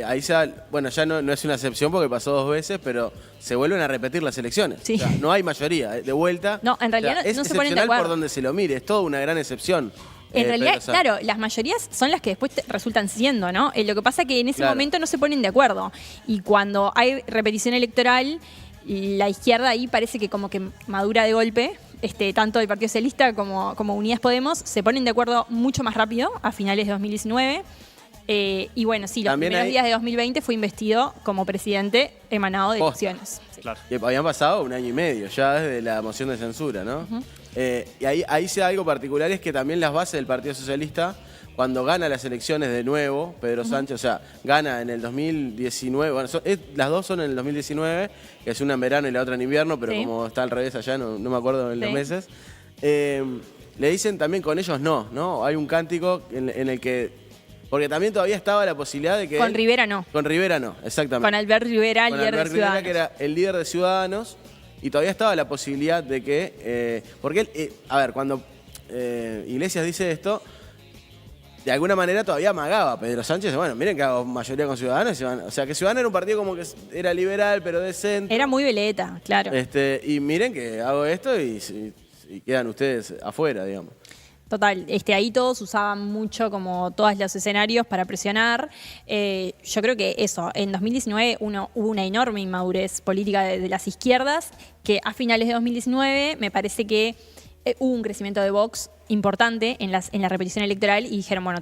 ahí ya no es una excepción porque pasó 2 veces, pero se vuelven a repetir las elecciones. Sí. O sea, no hay mayoría, de vuelta. No, en realidad es no se ponen de excepcional acuerdo. por donde se lo mire, es toda una gran excepción. En realidad, claro, las mayorías son las que después resultan siendo, ¿no? Lo que pasa es que en ese momento no se ponen de acuerdo. Y cuando hay repetición electoral, la izquierda ahí parece que como que madura de golpe. Tanto el Partido Socialista como Unidas Podemos se ponen de acuerdo mucho más rápido a finales de 2019. Y bueno, sí, los También primeros días de 2020 fue investido como presidente emanado de elecciones. Sí. Claro. Que habían pasado 1 año y medio ya desde la moción de censura, ¿no? Y ahí se da algo particular, es que también las bases del Partido Socialista, cuando gana las elecciones de nuevo, Pedro Sánchez, o sea, gana en el 2019, bueno, las dos son en el 2019, que es una en verano y la otra en invierno, pero como está al revés allá, no me acuerdo en los meses, le dicen también con ellos no, hay un cántico en el que... Porque también todavía estaba la posibilidad de que... Con Rivera no. Con Rivera no, exactamente. Con Albert Rivera, líder de Ciudadanos. Que era el líder de Ciudadanos, y todavía estaba la posibilidad de que... porque él, cuando Iglesias dice esto, de alguna manera todavía amagaba Pedro Sánchez. Bueno, miren que hago mayoría con Ciudadanos. O sea, que Ciudadanos era un partido como que era liberal, pero decente. Era muy veleta, claro. Y miren que hago esto y quedan ustedes afuera, digamos. Total, ahí todos usaban mucho como todos los escenarios para presionar. Yo creo que eso, en 2019 hubo una enorme inmadurez política de las izquierdas, que a finales de 2019 me parece que hubo un crecimiento de Vox importante en la repetición electoral y dijeron, bueno,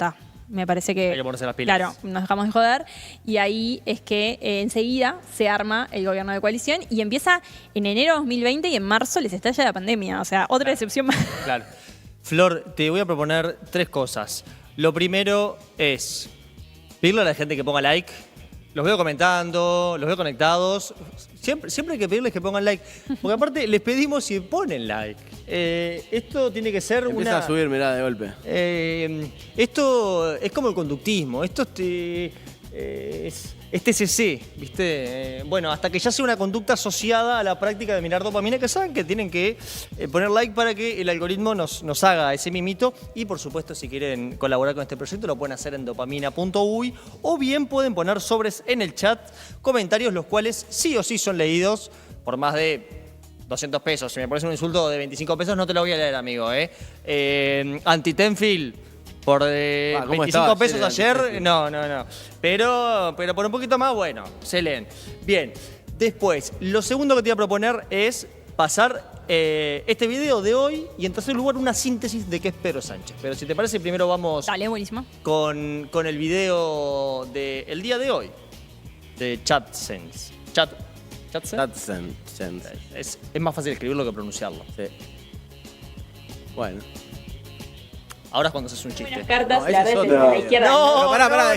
me parece que... Hay que ponerse las pilas. Claro, nos dejamos de joder. Y ahí es que enseguida se arma el gobierno de coalición y empieza en enero de 2020 y en marzo les estalla la pandemia. O sea, otra decepción más. Claro. Flor, te voy a proponer 3 cosas. Lo primero es pedirle a la gente que ponga like. Los veo comentando, los veo conectados. Siempre hay que pedirles que pongan like. Porque aparte les pedimos si ponen like. Esto tiene que ser Empieza a subir, mirá, de golpe. Esto es como el conductismo. Esto es TCC, ¿viste? Bueno, hasta que ya sea una conducta asociada a la práctica de mirar dopamina, que saben que tienen que poner like para que el algoritmo nos haga ese mimito. Y por supuesto, si quieren colaborar con este proyecto, lo pueden hacer en dopamina.uy o bien pueden poner sobres en el chat comentarios los cuales sí o sí son leídos por más de 200 pesos. Si me pones un insulto de 25 pesos, no te lo voy a leer, amigo. Anti-Tenfield. Por 25 pesos ayer, no. Pero por un poquito más, bueno, se leen. Bien, después, lo segundo que te voy a proponer es pasar este video de hoy y en tercer lugar una síntesis de qué es Pedro Sánchez. Pero si te parece, primero vamos Dale, buenísimo. con el video del día de hoy, de ChatSense. ¿ChatSense? Es más fácil escribirlo que pronunciarlo. Sí. Bueno. Ahora es cuando haces un chiste. Buenas cartas, No, la ese es red otro. de la izquierda. No, pará,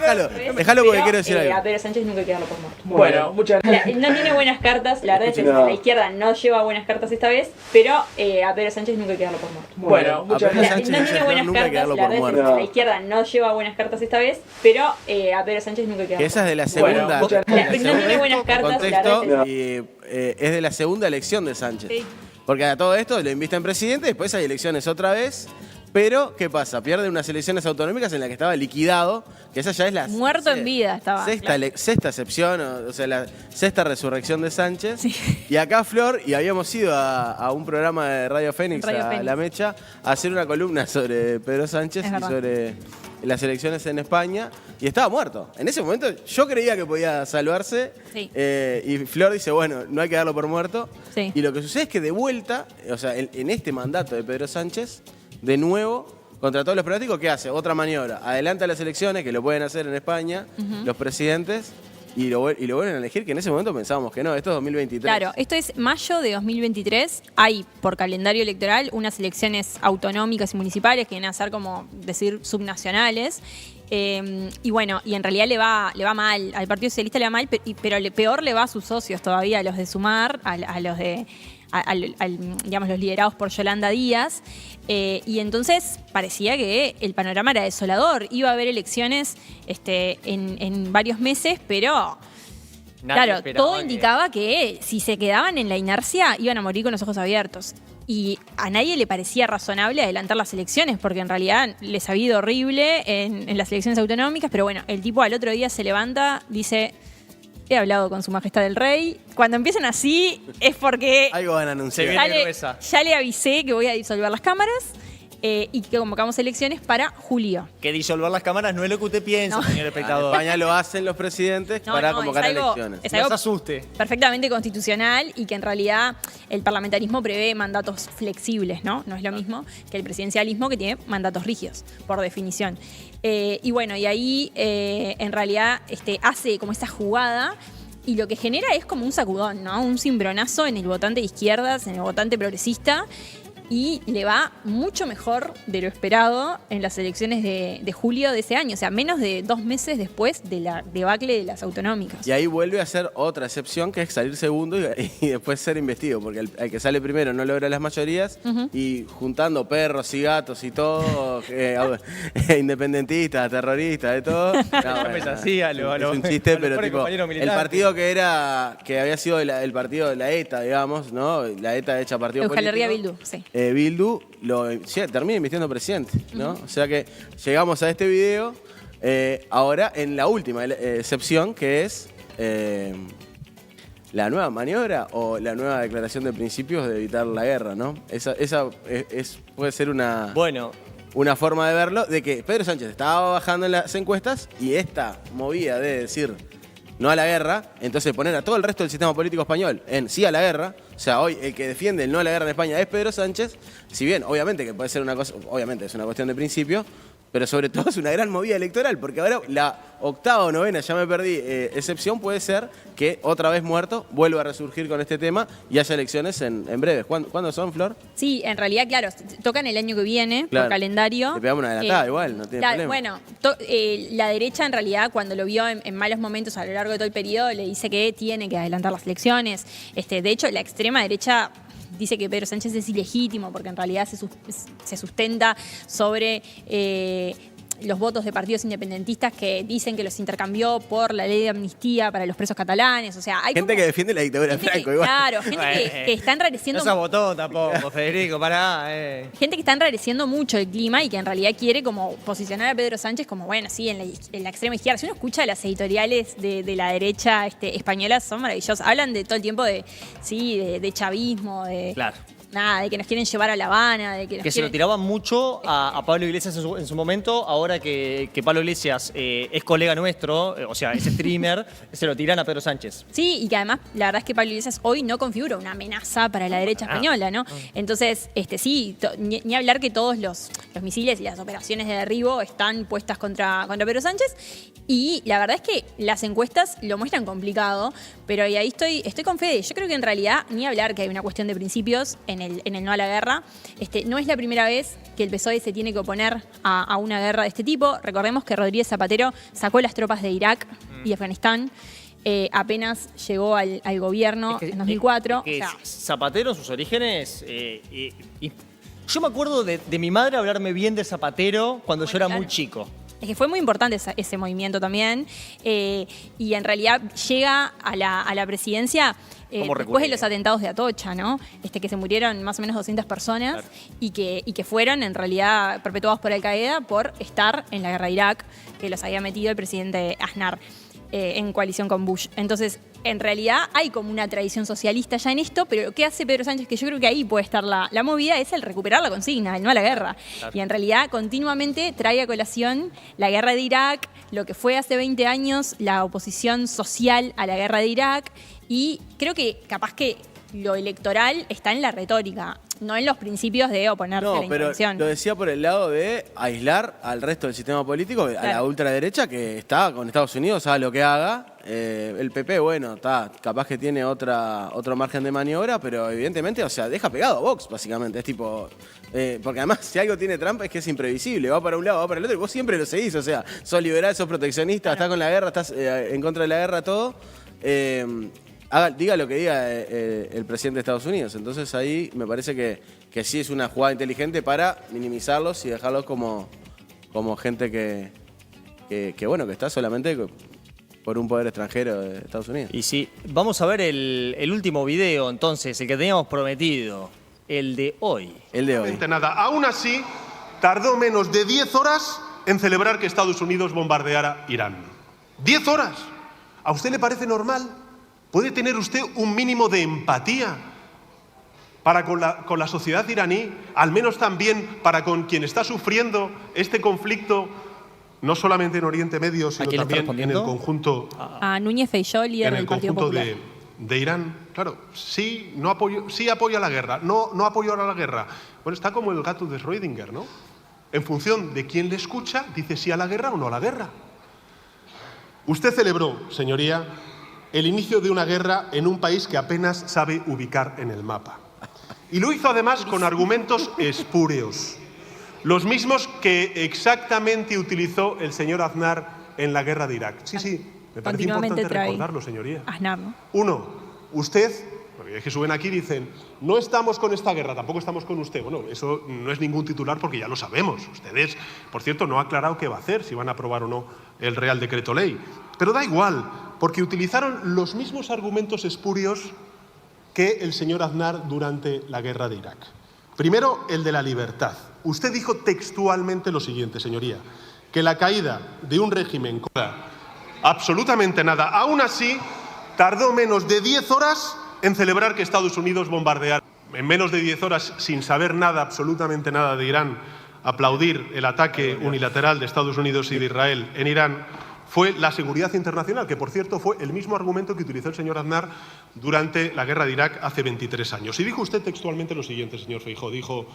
déjalo porque quiero decir A algo. Pedro Sánchez nunca hay que darlo por muerto. Bueno, muchas gracias. No tiene buenas cartas, la verdad es que la izquierda no lleva buenas cartas esta vez, pero a Pedro Sánchez nunca hay que darlo por muerto. Bueno, muchas Pedro gracias. Sánchez No dice, tiene buenas nunca hay que cartas, darlo la por verdad es que muerto. la izquierda no lleva buenas cartas esta vez, pero a Pedro Sánchez nunca hay que darlo Que esa es de la Bueno, segunda. muchas de la gracias. No tiene segunda- buenas cartas, la contexto, verdad y es de la segunda elección de Sánchez. Sí. Porque a todo esto lo invita en presidente, después hay elecciones otra vez. Pero, ¿qué pasa? Pierde unas elecciones autonómicas en las que estaba liquidado, que esa ya es la Muerto en vida estaba. sexta excepción, o sea, la sexta resurrección de Sánchez. Sí. Y acá, Flor, y habíamos ido a un programa de Radio Fénix, Radio a Fénix. La Mecha, a hacer una columna sobre Pedro Sánchez Es y verdad. sobre las elecciones en España. Y estaba muerto. En ese momento yo creía que podía salvarse. Sí. Y Flor dice, bueno, no hay que darlo por muerto. Sí. Y lo que sucede es que de vuelta, o sea, en este mandato de Pedro Sánchez, de nuevo, contra todos los pronósticos, ¿qué hace? Otra maniobra. Adelanta las elecciones, que lo pueden hacer en España, los presidentes, y lo vuelven a elegir, que en ese momento pensábamos que no, esto es 2023. Claro, esto es mayo de 2023. Hay, por calendario electoral, unas elecciones autonómicas y municipales que vienen a ser, como decir, subnacionales. Y bueno, y en realidad le va mal. Al Partido Socialista le va mal, pero peor le va a sus socios todavía, a los de Sumar, a los de... digamos, los liderados por Yolanda Díaz. Y entonces parecía que el panorama era desolador. Iba a haber elecciones en varios meses, pero... Nadie Claro, esperaba todo que- indicaba que si se quedaban en la inercia iban a morir con los ojos abiertos. Y a nadie le parecía razonable adelantar las elecciones, porque en realidad les ha ido horrible en las elecciones autonómicas. Pero bueno, el tipo al otro día se levanta, dice: he hablado con su majestad el rey. Cuando empiezan así es porque Algo van a anunciar. Se viene ya gruesa. ya le avisé que voy a disolver las cámaras y que convocamos elecciones para julio. Que disolver las cámaras no es lo que usted piensa, No. señor En espectador. España lo hacen los presidentes No, para no, convocar es algo- elecciones. es No algo se asuste. perfectamente constitucional y que en realidad el parlamentarismo prevé mandatos flexibles, ¿no? No es lo mismo que el presidencialismo, que tiene mandatos rígidos, por definición. Y bueno, y ahí en realidad hace como esa jugada y lo que genera es como un sacudón, ¿no? Un cimbronazo en el votante de izquierdas, en el votante progresista. Y le va mucho mejor de lo esperado en las elecciones de julio de ese año. O sea, menos de 2 meses después de la debacle de las autonómicas. Y ahí vuelve a ser otra excepción, que es salir segundo y después ser investido, porque el que sale primero no logra las mayorías, y juntando perros y gatos y todo, independentistas, terroristas, de todo. No, Es así, es un a chiste, los pero pobres tipo, compañeros el militantes. partido que había sido el partido de la ETA, digamos, ¿no? La ETA hecha partido Euskal Herria político. Bildu, sí. Bildu termina invirtiendo presidente, ¿no? O sea que llegamos a este video ahora en la última excepción, que es la nueva maniobra o la nueva declaración de principios de evitar la guerra, ¿no? Esa puede ser Bueno, una forma de verlo, de que Pedro Sánchez estaba bajando en las encuestas y esta movida de decir no a la guerra, entonces poner a todo el resto del sistema político español en sí a la guerra. O sea, hoy el que defiende el no a la guerra en España es Pedro Sánchez, si bien obviamente que puede ser una cosa, obviamente es una cuestión de principio, pero sobre todo es una gran movida electoral, porque ahora la octava o novena, ya me perdí, excepción puede ser que otra vez muerto vuelva a resurgir con este tema y haya elecciones en breves. ¿Cuándo son, Flor? Sí, en realidad, claro, tocan el año que viene Claro. por calendario. Le pegamos una adelantada igual, no tiene claro, problema. Bueno, la derecha en realidad cuando lo vio en malos momentos a lo largo de todo el periodo le dice que tiene que adelantar las elecciones. De hecho, la extrema derecha dice que Pedro Sánchez es ilegítimo porque en realidad se sustenta sobre los votos de partidos independentistas que dicen que los intercambió por la ley de amnistía para los presos catalanes. O sea, hay Gente como- que defiende la dictadura de gente que- Franco igual. Claro, gente que está enrareciendo. no se votó tampoco, Federico, pará. Gente que está enrareciendo mucho el clima y que en realidad quiere como posicionar a Pedro Sánchez como, bueno, sí, en la extrema izquierda. Si uno escucha las editoriales de la derecha española, son maravillosas. Hablan de todo el tiempo de chavismo, de... Claro. nada, de que nos quieren llevar a La Habana, de que nos Que se lo quieren... tiraban mucho a Pablo Iglesias en su momento, ahora que Pablo Iglesias es colega nuestro, o sea, es streamer, se lo tiran a Pedro Sánchez. Sí, y que además la verdad es que Pablo Iglesias hoy no configura una amenaza para la derecha española, ¿no? Entonces, sí, ni hablar que todos los misiles y las operaciones de derribo están puestas contra Pedro Sánchez. Y la verdad es que las encuestas lo muestran complicado, pero ahí estoy con Fede. Yo creo que en realidad, ni hablar que hay una cuestión de principios en el no a la guerra. No es la primera vez que el PSOE se tiene que oponer a una guerra de este tipo. Recordemos que Rodríguez Zapatero sacó las tropas de Irak y Afganistán. Apenas llegó al gobierno en 2004. Zapatero, sus orígenes... yo me acuerdo de mi madre hablarme bien de Zapatero cuando yo era muy chico. Es que fue muy importante ese movimiento también. Y en realidad llega a la presidencia después de los atentados de Atocha, ¿no? Que se murieron más o menos 200 personas, claro. y que fueron en realidad perpetuados por Al-Qaeda por estar en la guerra de Irak, que los había metido el presidente Aznar en coalición con Bush. Entonces, en realidad hay como una tradición socialista ya en esto, pero lo que hace Pedro Sánchez, que yo creo que ahí puede estar la movida, es el recuperar la consigna, el no a la guerra. Claro. Y en realidad continuamente trae a colación la guerra de Irak, lo que fue hace 20 años la oposición social a la guerra de Irak, y creo que capaz que lo electoral está en la retórica, no en los principios de oponerse a la intervención. Lo decía por el lado de aislar al resto del sistema político, claro. A la ultraderecha que está con Estados Unidos, haga lo que haga. El PP, bueno, capaz que tiene otro margen de maniobra, pero evidentemente, o sea, deja pegado a Vox, básicamente. Es tipo... porque además, si algo tiene Trump es que es imprevisible. Va para un lado, va para el otro, y vos siempre lo seguís. O sea, sos liberal, sos proteccionista, claro. Estás con la guerra, estás en contra de la guerra, todo. Diga lo que diga el presidente de Estados Unidos. Entonces ahí me parece que sí es una jugada inteligente para minimizarlos y dejarlos como gente que está solamente por un poder extranjero de Estados Unidos. Y sí, vamos a ver el último video entonces, el que teníamos prometido, el de hoy. El de hoy. Nada. Aún así, tardó menos de 10 horas en celebrar que Estados Unidos bombardeara Irán. 10 horas. ¿A usted le parece normal? ¿Puede tener usted un mínimo de empatía para con la sociedad iraní, al menos también para con quien está sufriendo este conflicto, no solamente en Oriente Medio, sino también en el conjunto... A Núñez Feijóo, líder del Partido Popular. De Irán? Claro, sí apoya la guerra, no apoya la guerra. Bueno, está como el gato de Schrödinger, ¿no? En función de quién le escucha, dice sí a la guerra o no a la guerra. Usted celebró, señoría, el inicio de una guerra en un país que apenas sabe ubicar en el mapa. Y lo hizo además con argumentos espúreos, los mismos que exactamente utilizó el señor Aznar en la guerra de Irak. Sí, me parece importante recordarlo, señoría. Aznar, ¿no? Uno, usted, porque es que suben aquí y dicen, no estamos con esta guerra, tampoco estamos con usted. Bueno, eso no es ningún titular porque ya lo sabemos. Ustedes, por cierto, no ha aclarado qué va a hacer, si van a aprobar o no el Real Decreto Ley. Pero da igual, porque utilizaron los mismos argumentos espurios que el señor Aznar durante la guerra de Irak. Primero, el de la libertad. Usted dijo textualmente lo siguiente, señoría, que la caída de un régimen absolutamente nada. Aún así, tardó menos de 10 horas en celebrar que Estados Unidos bombardeara. En menos de 10 horas, sin saber nada, absolutamente nada de Irán, aplaudir el ataque unilateral de Estados Unidos y de Israel en Irán, fue la seguridad internacional, que por cierto fue el mismo argumento que utilizó el señor Aznar durante la guerra de Irak hace 23 años. Y dijo usted textualmente lo siguiente, señor Feijóo, dijo,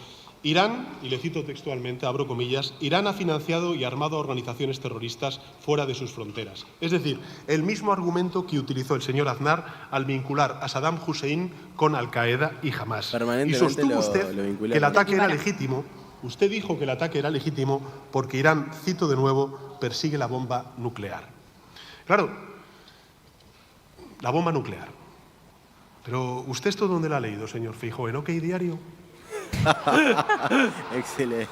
Irán, y le cito textualmente, abro comillas, Irán ha financiado y armado a organizaciones terroristas fuera de sus fronteras. Es decir, el mismo argumento que utilizó el señor Aznar al vincular a Saddam Hussein con Al-Qaeda y Hamás. Y sostuvo usted que el ataque era legítimo. Usted dijo que el ataque era legítimo porque Irán, cito de nuevo, persigue la bomba nuclear. Claro, la bomba nuclear. Pero ¿usted esto dónde lo ha leído, señor Feijóo? ¿En OK Diario? Excelente.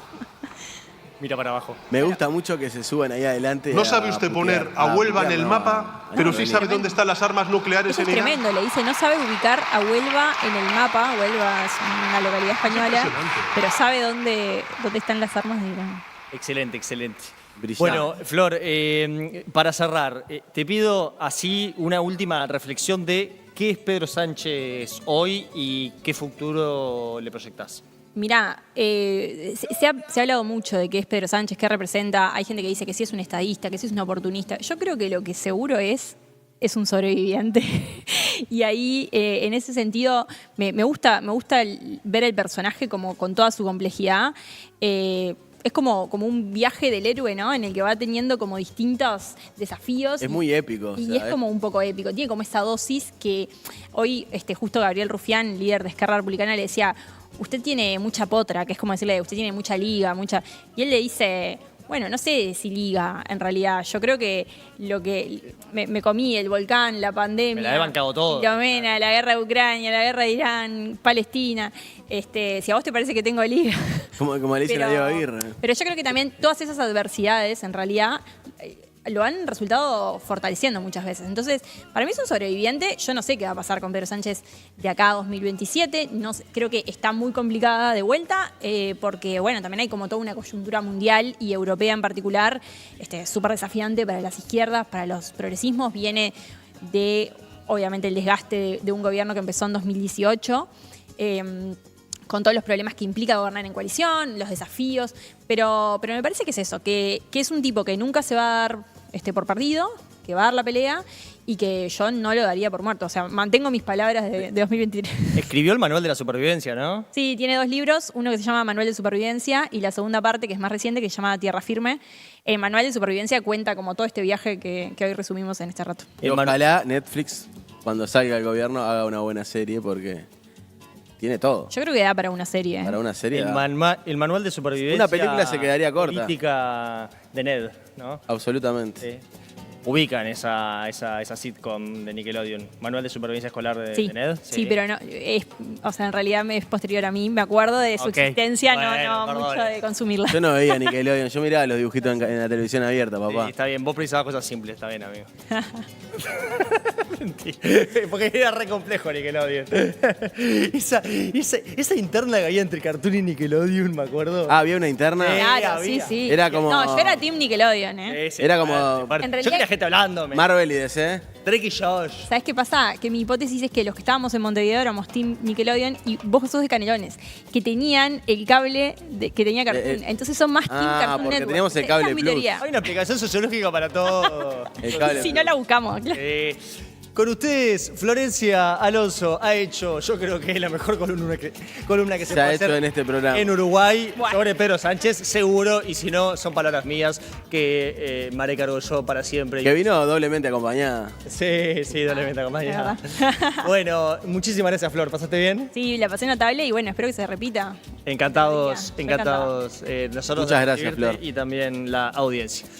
Mira para abajo. Me gusta mucho que se suban ahí adelante. No sabe usted poner a Huelva en el mapa, pero sí sabe dónde están las armas nucleares en Irán. Es tremendo, le dice, no sabe ubicar a Huelva en el mapa. Huelva es una localidad española, pero sabe dónde están las armas de Irán. Excelente, excelente. Brillante. Bueno, Flor, para cerrar, te pido así una última reflexión de ¿Qué es Pedro Sánchez hoy y qué futuro le proyectás? Mirá, se ha hablado mucho de qué es Pedro Sánchez, qué representa. Hay gente que dice que sí es un estadista, que sí es un oportunista. Yo creo que lo que seguro es un sobreviviente. Y ahí, en ese sentido, me gusta ver el personaje como con toda su complejidad. Es como un viaje del héroe, ¿no? En el que va teniendo como distintos desafíos. Es muy épico. Y es como un poco épico. Tiene como esa dosis que hoy, justo Gabriel Rufián, líder de Esquerra Republicana, le decía: usted tiene mucha potra, que es como decirle, usted tiene mucha liga, mucha... Y él le dice, bueno, no sé si liga, en realidad. Yo creo que lo que... Me comí el volcán, la pandemia... Me la he bancado todo. Filomena, la guerra de Ucrania, la guerra de Irán, Palestina. Si a vos te parece que tengo liga... Como le dicen a Diego Aguirre. Pero yo creo que también todas esas adversidades, en realidad... lo han resultado fortaleciendo muchas veces. Entonces, para mí es un sobreviviente. Yo no sé qué va a pasar con Pedro Sánchez de acá a 2027. No sé, creo que está muy complicada de vuelta porque, bueno, también hay como toda una coyuntura mundial y europea en particular, súper desafiante para las izquierdas, para los progresismos. Viene de, obviamente, el desgaste de un gobierno que empezó en 2018. Con todos los problemas que implica gobernar en coalición, los desafíos, pero me parece que es eso, que es un tipo que nunca se va a dar por perdido, que va a dar la pelea y que yo no lo daría por muerto. O sea, mantengo mis palabras de 2023. Escribió el Manual de la Supervivencia, ¿no? Sí, tiene 2 libros, uno que se llama Manual de Supervivencia y la segunda parte, que es más reciente, que se llama Tierra Firme. El Manual de Supervivencia cuenta como todo este viaje que hoy resumimos en este rato. Y ojalá Netflix, cuando salga el gobierno, haga una buena serie porque... tiene todo. Yo creo que da para una serie. Para una serie. El Manual de Supervivencia. Una película se quedaría corta. Política de Ned, ¿no? Absolutamente. Sí. Ubican esa sitcom de Nickelodeon. Manual de Supervivencia Escolar de Ned. Sí, pero no, o sea, en realidad me es posterior a mí. Me acuerdo de su existencia, bueno, no mucho de consumirla. Yo no veía Nickelodeon, yo miraba los dibujitos en la televisión abierta, papá. Sí, está bien, vos precisabas cosas simples, está bien, amigo. Mentira. Porque era re complejo Nickelodeon. esa interna que había entre Cartoon y Nickelodeon, me acuerdo. Ah, había una interna. Claro, sí. Era como... No, yo era Team Nickelodeon, Sí, era como... En realidad... Yo quería gente hablándome. Marvel y DC. Drake y Josh. ¿Sabes qué pasa? Que mi hipótesis es que los que estábamos en Montevideo éramos Team Nickelodeon y vos sos de Canelones, que tenían el cable que tenía Cartoon. Entonces son más Team Cartoon porque Network. teníamos el cable Esa es mi Plus. teoría. Hay una aplicación sociológica para todo. El cable. Si no la buscamos. Claro. Con ustedes, Florencia Alonso ha hecho, yo creo que es la mejor columna que se puede ha hacer hecho en este programa. en Uruguay Bueno. sobre Pedro Sánchez, seguro, y si no, son palabras mías que me haré cargo yo para siempre. Que vino doblemente acompañada. Sí, doblemente acompañada. Bueno, muchísimas gracias, Flor. ¿Pasaste bien? Sí, la pasé notable y bueno, espero que se repita. Encantados, Yo encantada. nosotros Muchas de gracias, recibirte Flor. y también la audiencia.